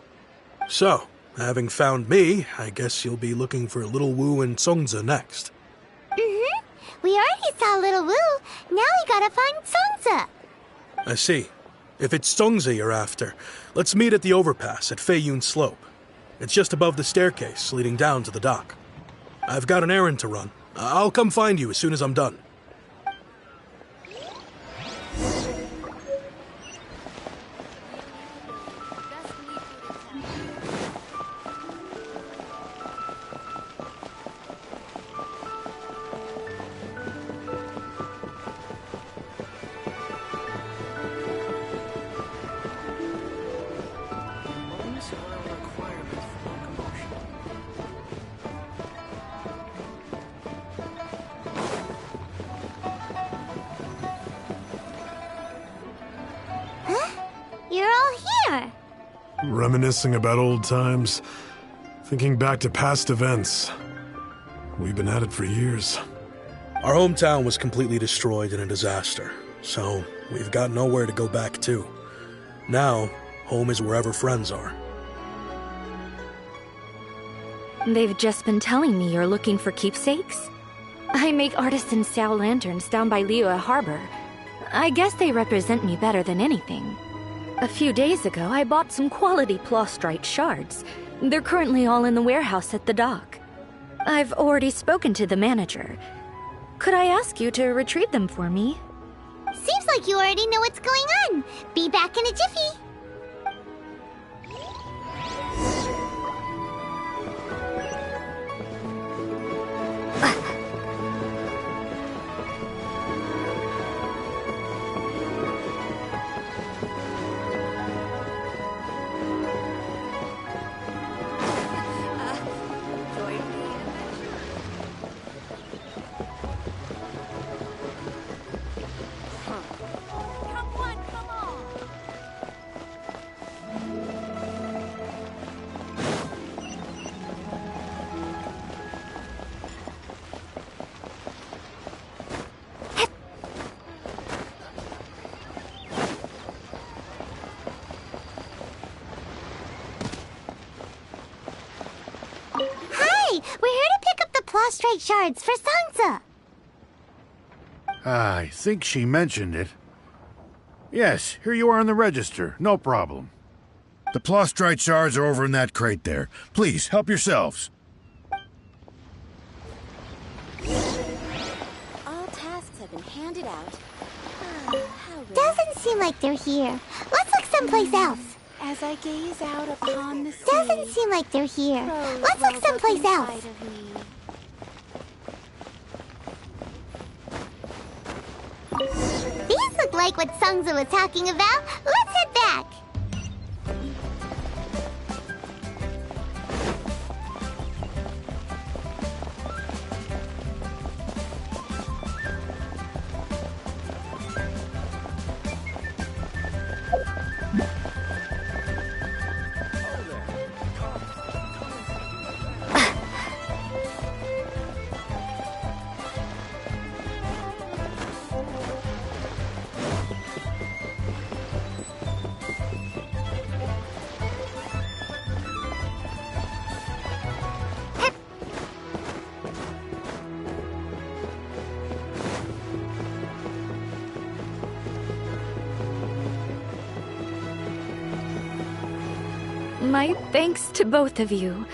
[SPEAKER 6] So, having found me, I guess you'll be looking for Little Wu and Songza next.
[SPEAKER 1] Mm-hmm. We already saw Little Wu. Now we gotta find Songza.
[SPEAKER 6] I see. If it's Songza you're after, let's meet at the overpass at Feiyun Slope. It's just above the staircase leading down to the dock. I've got an errand to run. I'll come find you as soon as I'm done.
[SPEAKER 1] You're all here.
[SPEAKER 5] Reminiscing about old times, thinking back to past events. We've been at it for years.
[SPEAKER 6] Our hometown was completely destroyed in a disaster, so we've got nowhere to go back to. Now, home is wherever friends are.
[SPEAKER 7] They've just been telling me you're looking for keepsakes? I make artisan Xiao lanterns down by Liyue Harbor. I guess they represent me better than anything. A few days ago, I bought some quality plastrite shards. They're currently all in the warehouse at the dock. I've already spoken to the manager. Could I ask you to retrieve them for me?
[SPEAKER 1] Seems like you already know what's going on. Be back in a jiffy. we're here to pick up the prostrate shards for Sansa.
[SPEAKER 9] I think she mentioned it. Yes, here you are on the register. No problem. The prostrate shards are over in that crate there. Please, help yourselves.
[SPEAKER 3] All tasks have been handed out.
[SPEAKER 1] Doesn't seem like they're here. Let's look someplace else.
[SPEAKER 3] As I gaze out upon the sea,
[SPEAKER 1] Doesn't seem like they're here. Let's look someplace else. These look like what Sungza was talking about. Let's head back.
[SPEAKER 7] My thanks to both of you.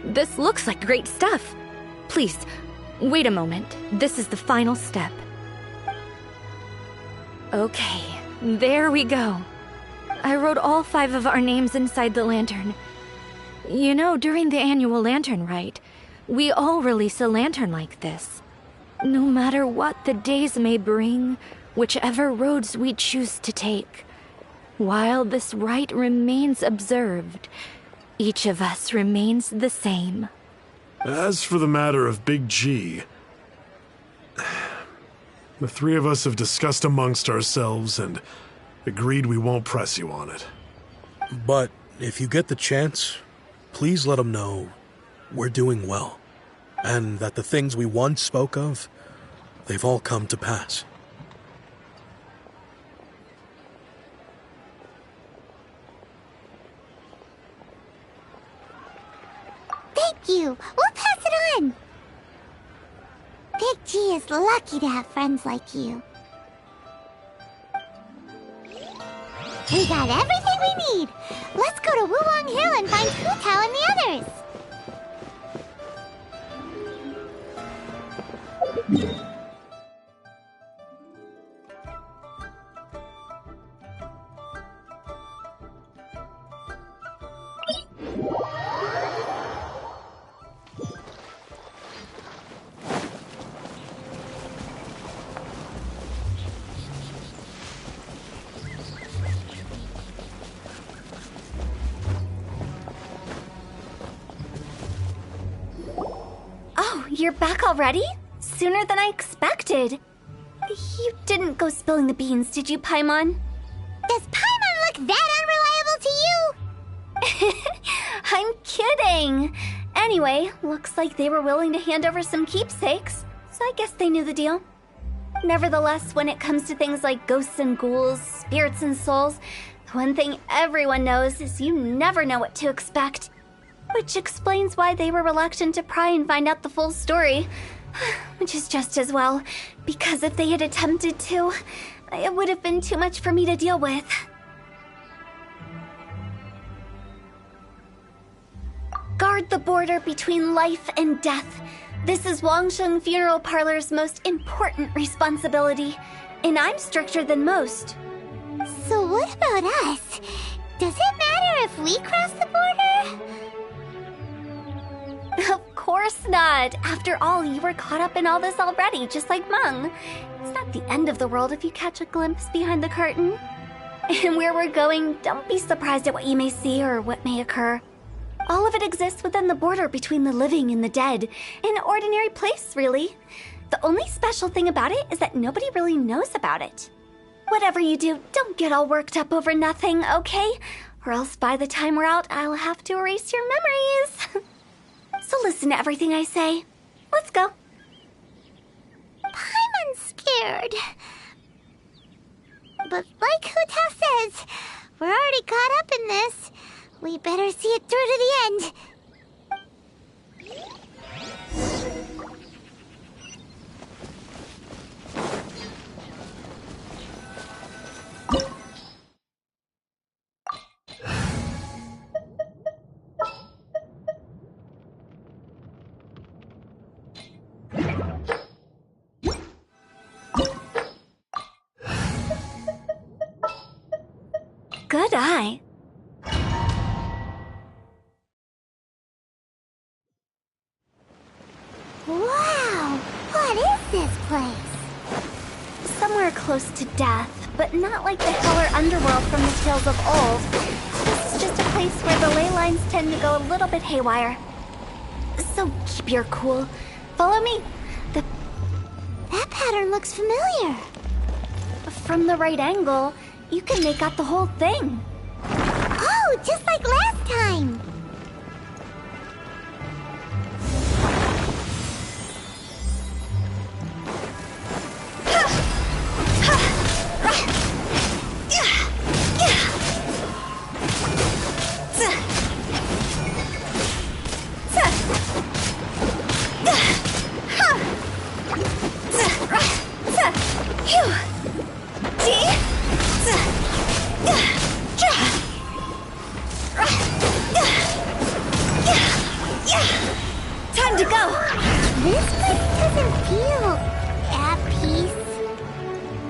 [SPEAKER 7] This looks like great stuff. Please, wait a moment. This is the final step. Okay, there we go. I wrote all 5 of our names inside the lantern. You know, during the annual lantern rite, we all release a lantern like this. No matter what the days may bring, whichever roads we choose to take. While this rite remains observed, each of us remains the same.
[SPEAKER 5] As for the matter of Big G, the 3 of us have discussed amongst ourselves and agreed we won't press you on it.
[SPEAKER 6] But if you get the chance, please let him know we're doing well, and that the things we once spoke of, they've all come to pass.
[SPEAKER 1] Thank you. We'll pass it on. Big G is lucky to have friends like you. We got everything we need. Let's go to Wulong Hill and find Hu Tao and the others.
[SPEAKER 3] You're back already? Sooner than I expected. You didn't go spilling the beans, did you, Paimon?
[SPEAKER 1] Does Paimon look that unreliable to you?
[SPEAKER 3] I'm kidding. Anyway, looks like they were willing to hand over some keepsakes, so I guess they knew the deal. Nevertheless, when it comes to things like ghosts and ghouls, spirits and souls, the one thing everyone knows is you never know what to expect. Which explains why they were reluctant to pry and find out the full story. Which is just as well, because if they had attempted to, it would have been too much for me to deal with. Guard the border between life and death. This is Wangsheng Funeral Parlor's most important responsibility, and I'm stricter than most.
[SPEAKER 1] So what about us? Does it matter if we cross the border?
[SPEAKER 3] Of course not. After all, you were caught up in all this already, just like Meng. It's not the end of the world if you catch a glimpse behind the curtain. And where we're going, don't be surprised at what you may see or what may occur. All of it exists within the border between the living and the dead. An ordinary place, really. The only special thing about it is that nobody really knows about it. Whatever you do, don't get all worked up over nothing, okay? Or else by the time we're out, I'll have to erase your memories. So listen to everything I say. Let's go.
[SPEAKER 1] Paimon's scared. But like Hu Tao says, we're already caught up in this. We better see it through to the end.
[SPEAKER 3] would I?
[SPEAKER 1] Wow! What is this place?
[SPEAKER 3] Somewhere close to death, but not like the hell or underworld from the tales of old. This is just a place where the ley lines tend to go a little bit haywire. So keep your cool. Follow me.
[SPEAKER 1] That pattern looks familiar.
[SPEAKER 3] From the right angle, you can make out the whole thing.
[SPEAKER 1] Oh, just like last time.
[SPEAKER 3] Time to go!
[SPEAKER 1] This place doesn't feel at peace.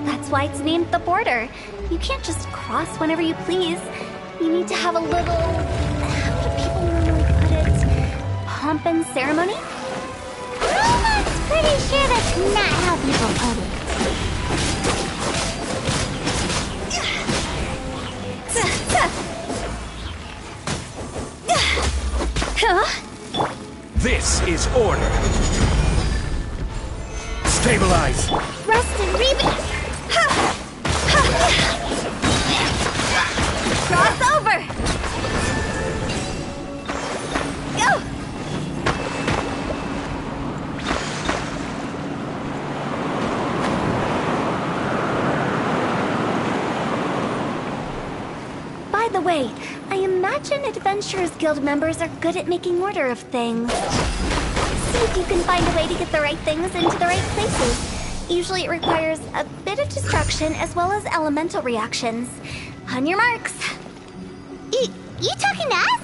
[SPEAKER 3] That's why it's named the border. You can't just cross whenever you please. You need to have a little... how do people normally put it? Pomp and ceremony?
[SPEAKER 1] Roman's pretty sure that's not how people put it.
[SPEAKER 3] Huh?
[SPEAKER 10] This is order. Stabilize.
[SPEAKER 1] Rest and reboot.
[SPEAKER 3] Cross over! Go! By the way, I imagine Adventurers Guild members are good at making order of things. See if you can find a way to get the right things into the right places. Usually it requires a bit of destruction as well as elemental reactions. On your marks.
[SPEAKER 1] You talking to us?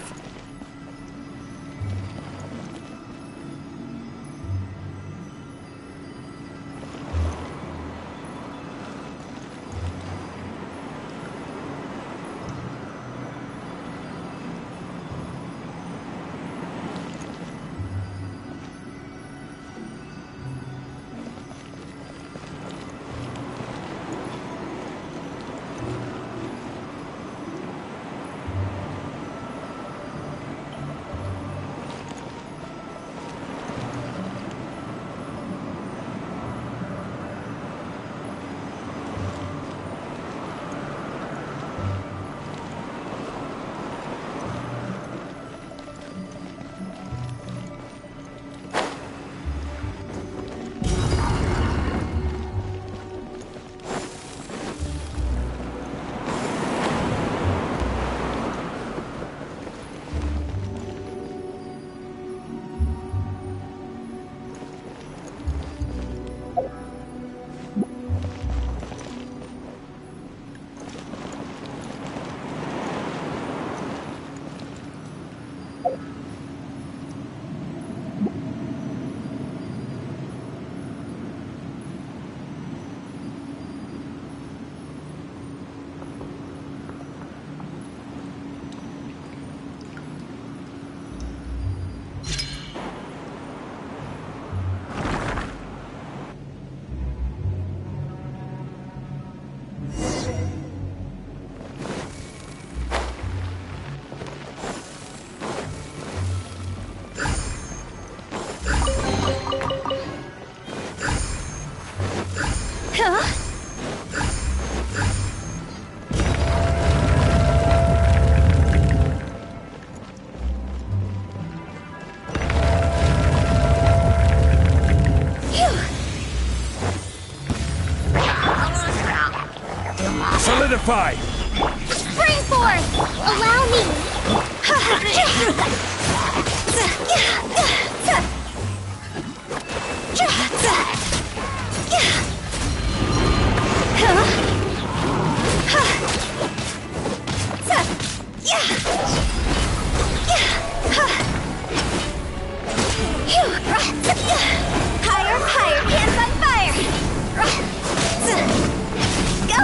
[SPEAKER 10] Solidify!
[SPEAKER 1] Spring forth! Allow me!
[SPEAKER 3] Higher, higher, hands on fire! Go!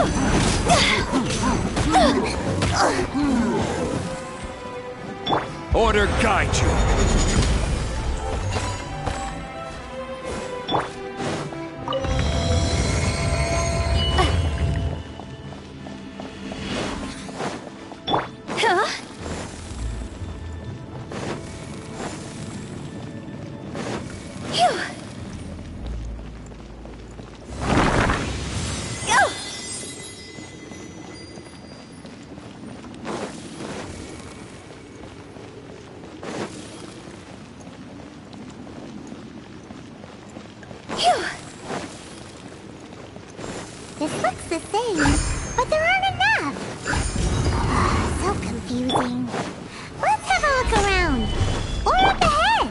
[SPEAKER 10] Order guide you.
[SPEAKER 1] This looks the same, but there aren't enough. So confusing. Let's have a look around. Or up ahead.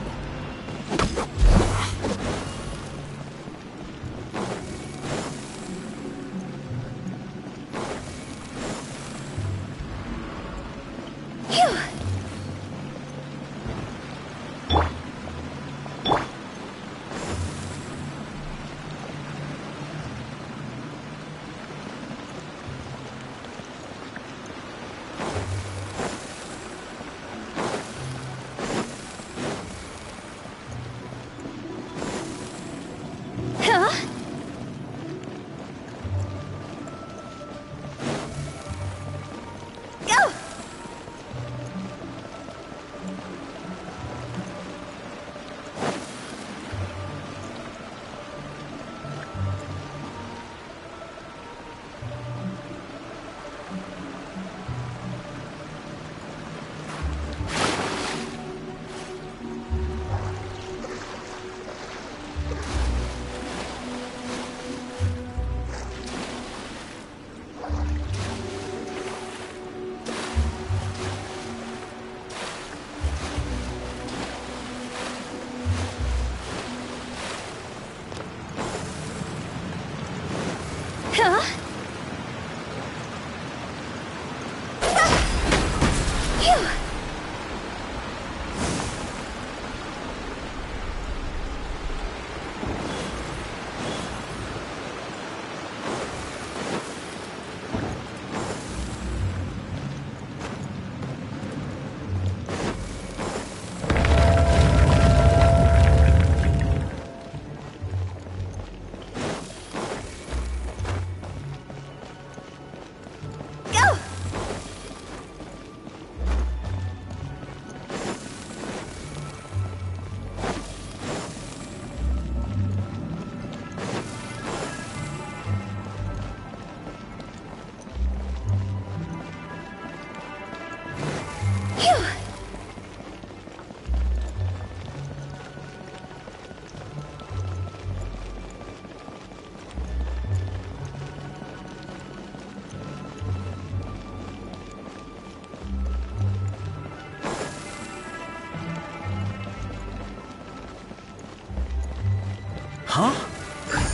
[SPEAKER 2] Huh?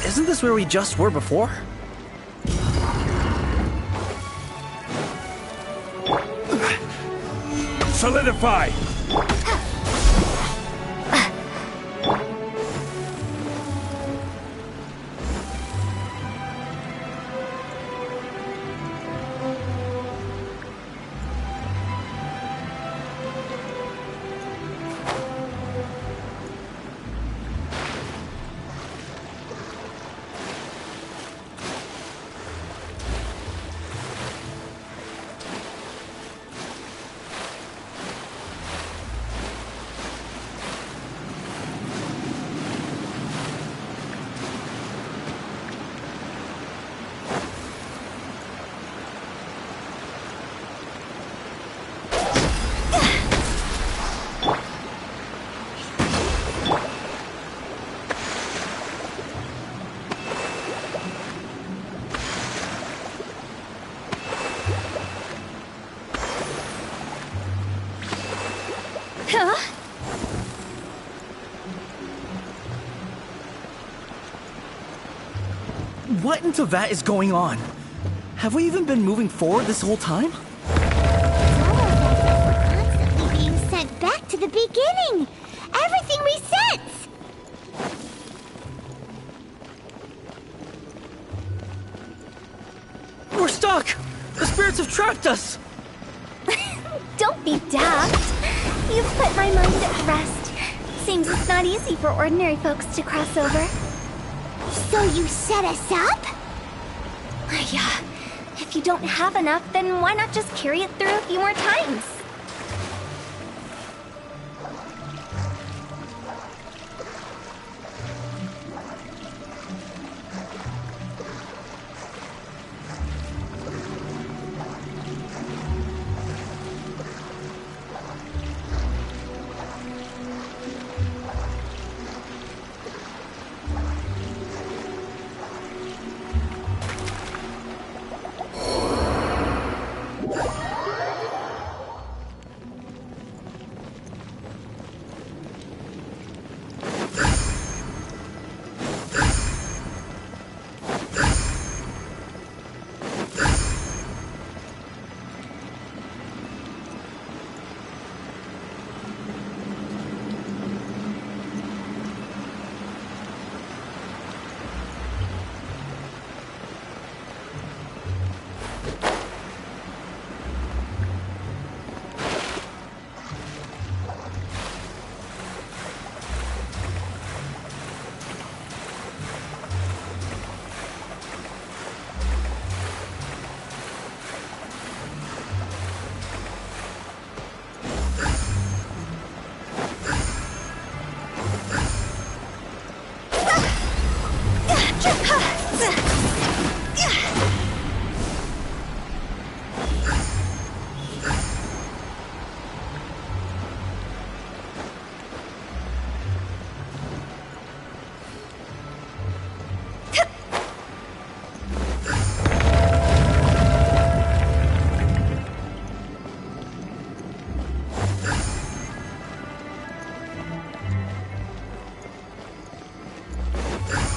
[SPEAKER 2] Isn't this where we just were before?
[SPEAKER 10] Solidify!
[SPEAKER 2] What in Teyvat is going on? Have we even been moving forward this whole time?
[SPEAKER 1] We're constantly being sent back to the beginning. Everything resets.
[SPEAKER 2] We're stuck! The spirits have trapped us!
[SPEAKER 3] rest. Seems it's not easy for ordinary folks to cross over.
[SPEAKER 1] So you set us up?
[SPEAKER 3] Yeah. If you don't have enough, then why not just carry it through a few more times?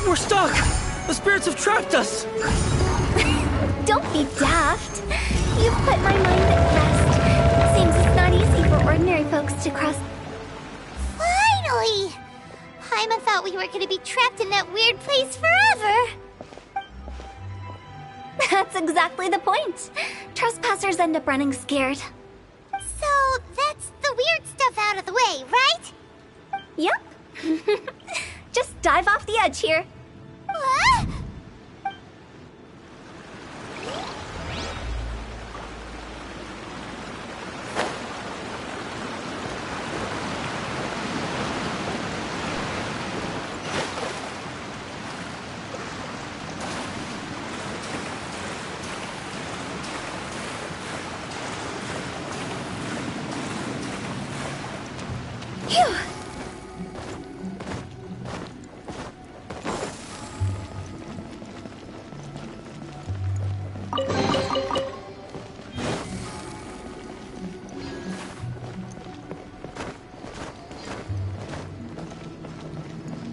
[SPEAKER 2] We're stuck! The spirits have trapped us!
[SPEAKER 3] Don't be daft. You've put my mind at rest. Seems it's not easy for ordinary folks to cross.
[SPEAKER 1] Finally! Paimon thought we were gonna be trapped in that weird place forever.
[SPEAKER 3] That's exactly the point. Trespassers end up running scared.
[SPEAKER 1] So that's the weird stuff out of the way, right?
[SPEAKER 3] Yep. Just dive off the edge here.
[SPEAKER 1] What?
[SPEAKER 3] Phew.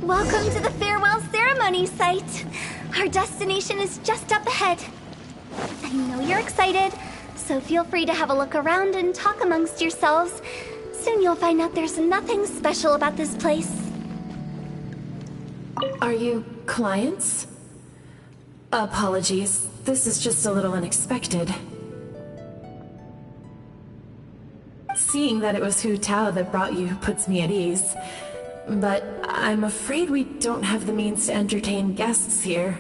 [SPEAKER 3] Welcome to the farewell ceremony site. Our destination is just up ahead. I know you're excited, so feel free to have a look around and talk amongst yourselves. Soon you'll find out there's nothing special about this place.
[SPEAKER 8] Are you clients? Apologies. This is just a little unexpected. Seeing that it was Hu Tao that brought you puts me at ease. But I'm afraid we don't have the means to entertain guests here.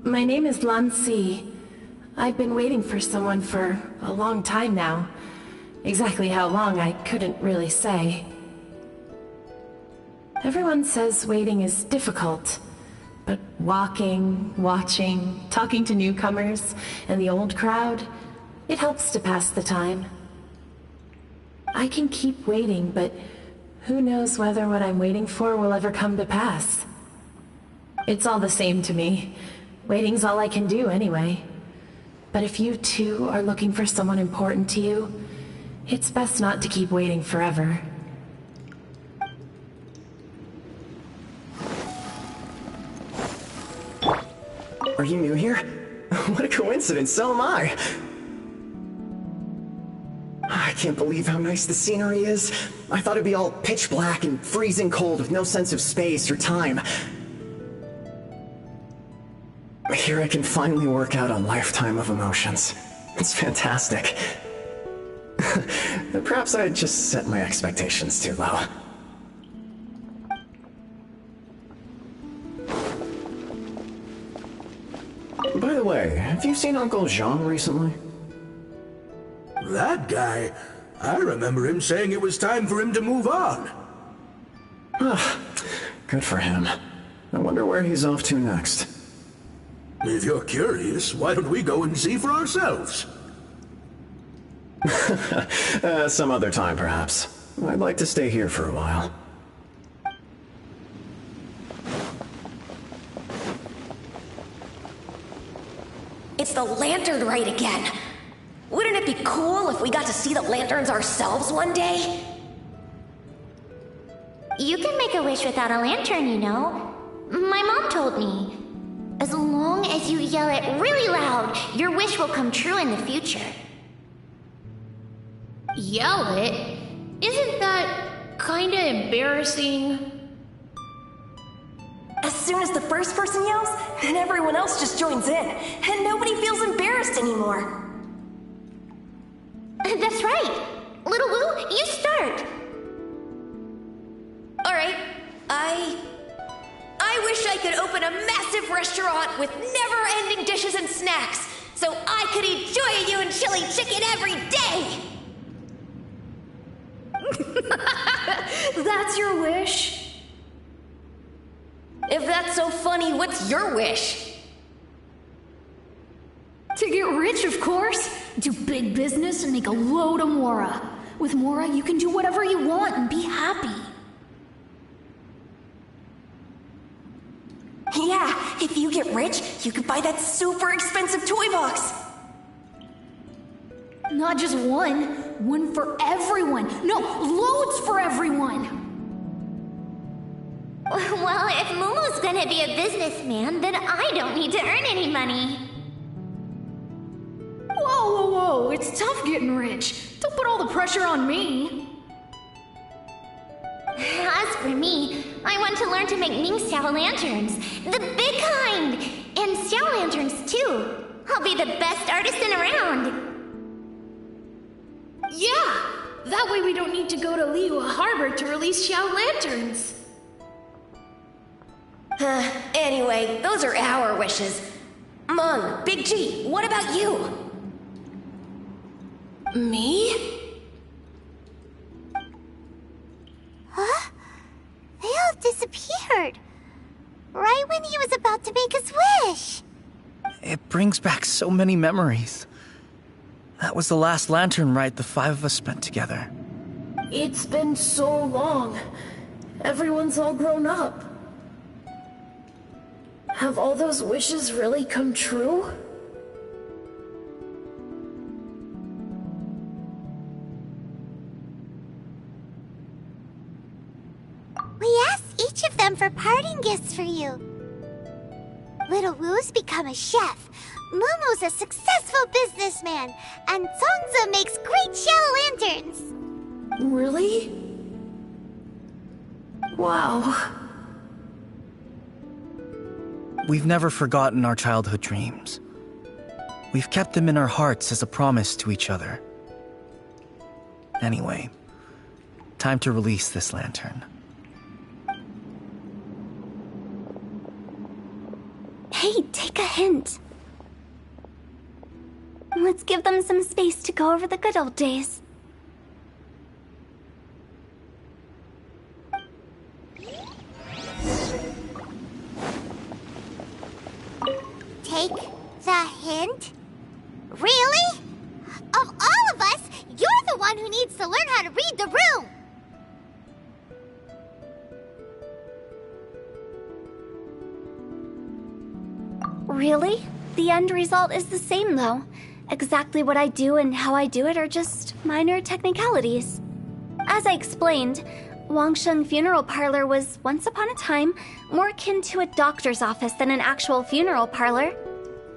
[SPEAKER 8] My name is Lan Si. I've been waiting for someone for a long time now. Exactly how long, I couldn't really say. Everyone says waiting is difficult, but walking, watching, talking to newcomers, and the old crowd, it helps to pass the time. I can keep waiting, but who knows whether what I'm waiting for will ever come to pass. It's all the same to me. Waiting's all I can do anyway. But if you too are looking for someone important to you, it's best not to keep waiting forever.
[SPEAKER 11] Are you new here? What a coincidence, so am I! I can't believe how nice the scenery is. I thought it'd be all pitch black and freezing cold with no sense of space or time. Here I can finally work out a lifetime of emotions. It's fantastic. Perhaps I just set my expectations too low. By the way, have you seen Uncle Jean recently?
[SPEAKER 10] That guy? I remember him saying it was time for him to move on.
[SPEAKER 11] Good for him. I wonder where he's off to next.
[SPEAKER 10] If you're curious, why don't we go and see for ourselves?
[SPEAKER 11] Some other time, perhaps. I'd like to stay here for a while.
[SPEAKER 12] It's the lantern rite again. Wouldn't it be cool if we got to see the lanterns ourselves one day?
[SPEAKER 1] You can make a wish without a lantern, you know. My mom told me. As long as you yell it really loud, your wish will come true in the future.
[SPEAKER 13] Yell it? Isn't that kinda embarrassing?
[SPEAKER 12] As soon as the first person yells, then everyone else just joins in, and nobody feels embarrassed anymore.
[SPEAKER 1] That's right. Little Wu, you start.
[SPEAKER 12] Alright, I wish I could open a massive restaurant with never-ending dishes and snacks, so I could eat Joy and chili chicken every day!
[SPEAKER 13] That's your wish?
[SPEAKER 12] If that's so funny, what's your wish?
[SPEAKER 13] To get rich, of course. Do big business and make a load of Mora. With Mora, you can do whatever you want and be happy.
[SPEAKER 12] Yeah, if you get rich, you could buy that super expensive toy box.
[SPEAKER 13] Not just one. One for everyone. No, loads for everyone.
[SPEAKER 1] Well, if Momo's gonna be a businessman, then I don't need to earn any money.
[SPEAKER 13] Whoa. It's tough getting rich. Don't put all the pressure on me.
[SPEAKER 1] As for me, I want to learn to make Ming Xiao lanterns. The big kind! And Xiao lanterns, too. I'll be the best artisan around.
[SPEAKER 13] Yeah! That way we don't need to go to Liyue Harbor to release Xiao lanterns.
[SPEAKER 12] Anyway, those are our wishes. Mung, Big G, what about you? Me?
[SPEAKER 1] Huh? They all disappeared. Right when he was about to make his wish.
[SPEAKER 2] It brings back so many memories. That was the last lantern rite the five of us spent together.
[SPEAKER 8] It's been so long. Everyone's all grown up. Have all those wishes really come true?
[SPEAKER 1] We asked each of them for parting gifts for you. Little Wu's become a chef, Momo's a successful businessman, and Zongzi makes great Xiao lanterns.
[SPEAKER 8] Really? Wow.
[SPEAKER 2] We've never forgotten our childhood dreams. We've kept them in our hearts as a promise to each other. Anyway, time to release this lantern.
[SPEAKER 3] Hey, take a hint. Let's give them some space to go over the good old days.
[SPEAKER 1] Take the hint? Really? Of all of us, you're the one who needs to learn how to read the room!
[SPEAKER 3] Really? The end result is the same, though. Exactly what I do and how I do it are just minor technicalities. As I explained, Wangsheng Funeral Parlor was, once upon a time, more akin to a doctor's office than an actual funeral parlor.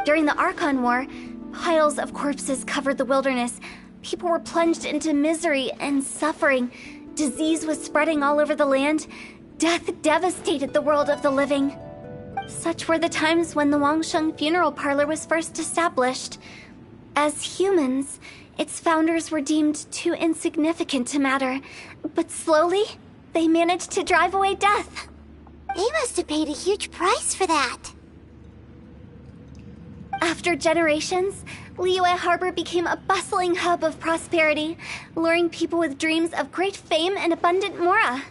[SPEAKER 3] During the Archon War, piles of corpses covered the wilderness. People were plunged into misery and suffering. Disease was spreading all over the land. Death devastated the world of the living. Such were the times when the Wangsheng Funeral Parlor was first established. As humans, Its founders were deemed too insignificant to matter, but slowly, they managed to drive away death.
[SPEAKER 1] They must have paid a huge price for that.
[SPEAKER 3] After generations, Liyue Harbor became a bustling hub of prosperity, luring people with dreams of great fame and abundant mora.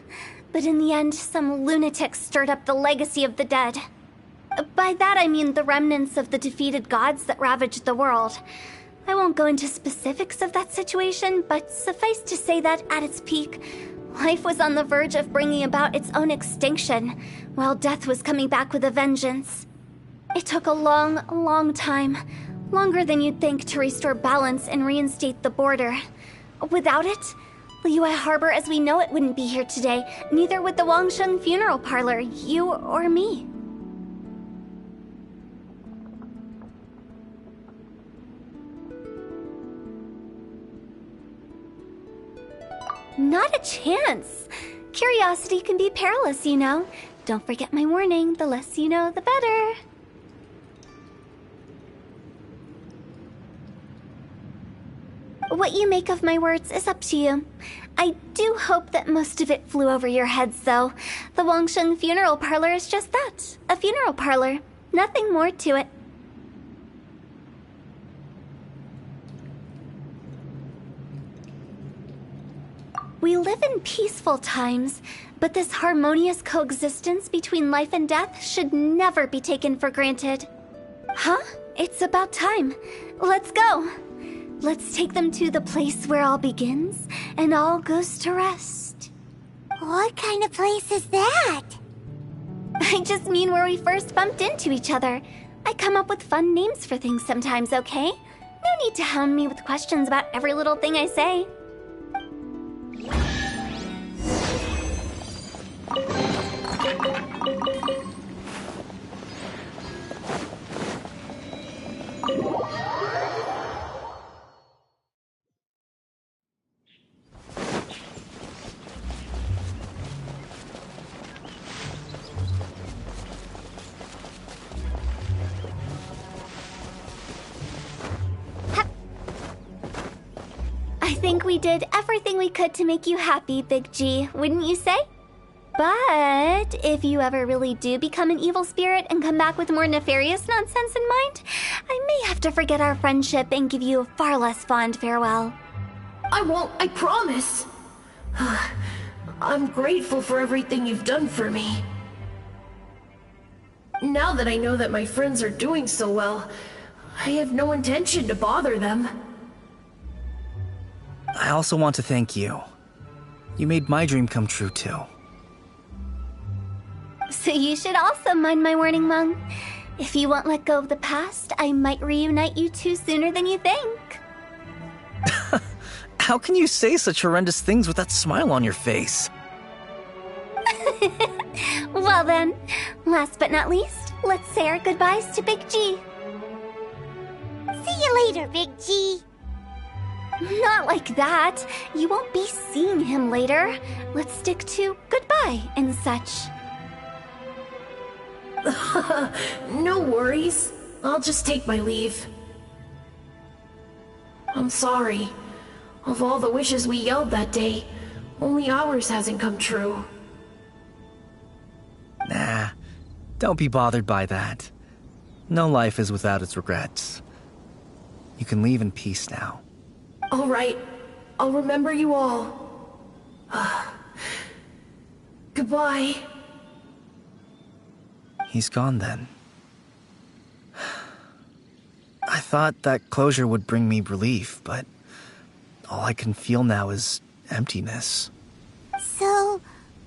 [SPEAKER 3] But in the end, some lunatics stirred up the legacy of the dead. By that I mean the remnants of the defeated gods that ravaged the world. I won't go into specifics of that situation, but suffice to say that at its peak, life was on the verge of bringing about its own extinction, while death was coming back with a vengeance. It took a long, long time, longer than you'd think, to restore balance and reinstate the border. Without it, Liyue Harbor as we know it wouldn't be here today, neither would the Wangsheng Funeral Parlor, you or me. Not a chance. Curiosity can be perilous, you know. Don't forget my warning, the less you know, the better. What you make of my words is up to you. I do hope that most of it flew over your heads, though. The Wangsheng Funeral Parlor is just that, a funeral parlor. Nothing more to it. We live in peaceful times, but this harmonious coexistence between life and death should never be taken for granted. Huh? It's about time. Let's go. Let's take them to the place where all begins and all goes to rest.
[SPEAKER 1] What kind of place is that?
[SPEAKER 3] I just mean where we first bumped into each other. I come up with fun names for things sometimes, okay? No need to hound me with questions about every little thing I say. I think we did everything we could to make you happy, Big G, wouldn't you say? But if you ever really do become an evil spirit and come back with more nefarious nonsense in mind, I may have to forget our friendship and give you a far less fond farewell.
[SPEAKER 8] I won't, I promise. I'm grateful for everything you've done for me. Now that I know that my friends are doing so well, I have no intention to bother them.
[SPEAKER 2] I also want to thank you. You made my dream come true, too.
[SPEAKER 3] So you should also mind my warning, Mung. If you won't let go of the past, I might reunite you two sooner than you think.
[SPEAKER 2] How can you say such horrendous things with that smile on your face?
[SPEAKER 3] Well then, last but not least, let's say our goodbyes to Big G.
[SPEAKER 1] See you later, Big G.
[SPEAKER 3] Not like that. You won't be seeing him later. Let's stick to goodbye and such.
[SPEAKER 8] No worries. I'll just take my leave. I'm sorry. Of all the wishes we yelled that day, only ours hasn't come true.
[SPEAKER 2] Nah, don't be bothered by that. No life is without its regrets. You can leave in peace now.
[SPEAKER 8] All right. I'll remember you all. Goodbye.
[SPEAKER 2] He's gone then. I thought that closure would bring me relief, but all I can feel now is emptiness.
[SPEAKER 1] So,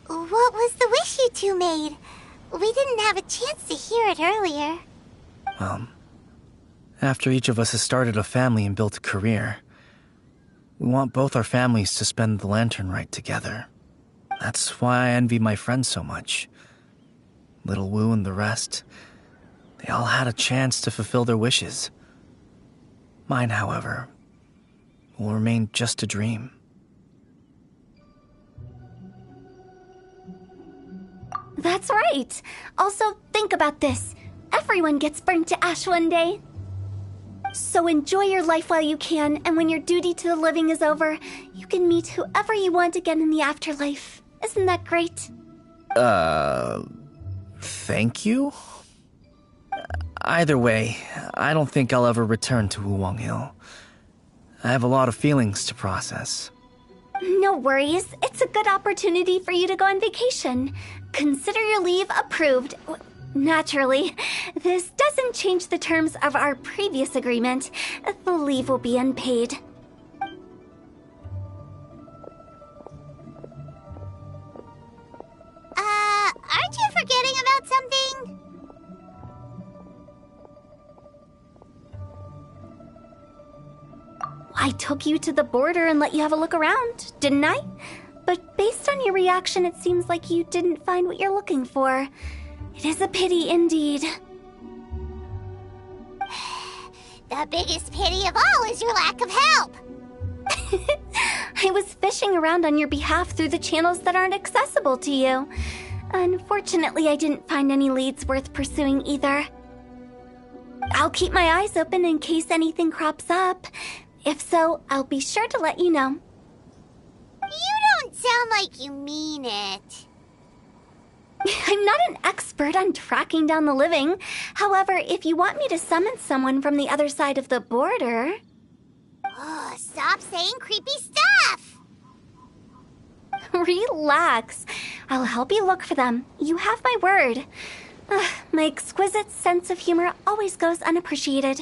[SPEAKER 1] what was the wish you two made? We didn't have a chance to hear it earlier.
[SPEAKER 2] After each of us has started a family and built a career, we want both our families to spend the lantern rite together. That's why I envy my friends so much. Little Wu and the rest, they all had a chance to fulfill their wishes. Mine, however, will remain just a dream.
[SPEAKER 3] That's right. Also, think about this. Everyone gets burnt to ash one day. So enjoy your life while you can, and when your duty to the living is over, you can meet whoever you want again in the afterlife. Isn't that great?
[SPEAKER 2] Thank you? Either way, I don't think I'll ever return to Wuwang Hill. I have a lot of feelings to process.
[SPEAKER 3] No worries. It's a good opportunity for you to go on vacation. Consider your leave approved. Naturally, this doesn't change the terms of our previous agreement. The leave will be unpaid.
[SPEAKER 1] Aren't you forgetting about something?
[SPEAKER 3] I took you to the border and let you have a look around, didn't I? But based on your reaction, it seems like you didn't find what you're looking for. It is a pity indeed.
[SPEAKER 1] The biggest pity of all is your lack of help.
[SPEAKER 3] I was fishing around on your behalf through the channels that aren't accessible to you. Unfortunately, I didn't find any leads worth pursuing either. I'll keep my eyes open in case anything crops up. If so, I'll be sure to let you know.
[SPEAKER 1] You don't sound like you mean it.
[SPEAKER 3] I'm not an expert on tracking down the living. However, if you want me to summon someone from the other side of the border...
[SPEAKER 1] Oh, stop saying creepy stuff!
[SPEAKER 3] Relax. I'll help you look for them. You have my word. My exquisite sense of humor always goes unappreciated.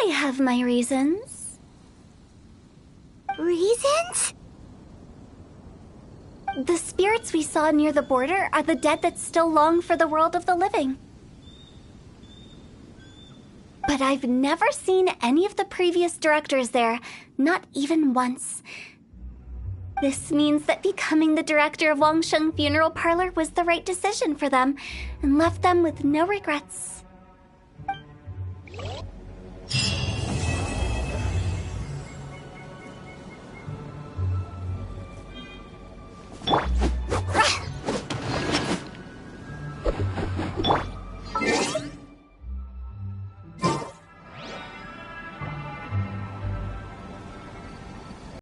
[SPEAKER 3] I have my reasons.
[SPEAKER 1] Reasons?
[SPEAKER 3] The spirits we saw near the border are the dead that still long for the world of the living. But I've never seen any of the previous directors there, not even once. This means that becoming the director of Wangsheng Funeral Parlor was the right decision for them, and left them with no regrets.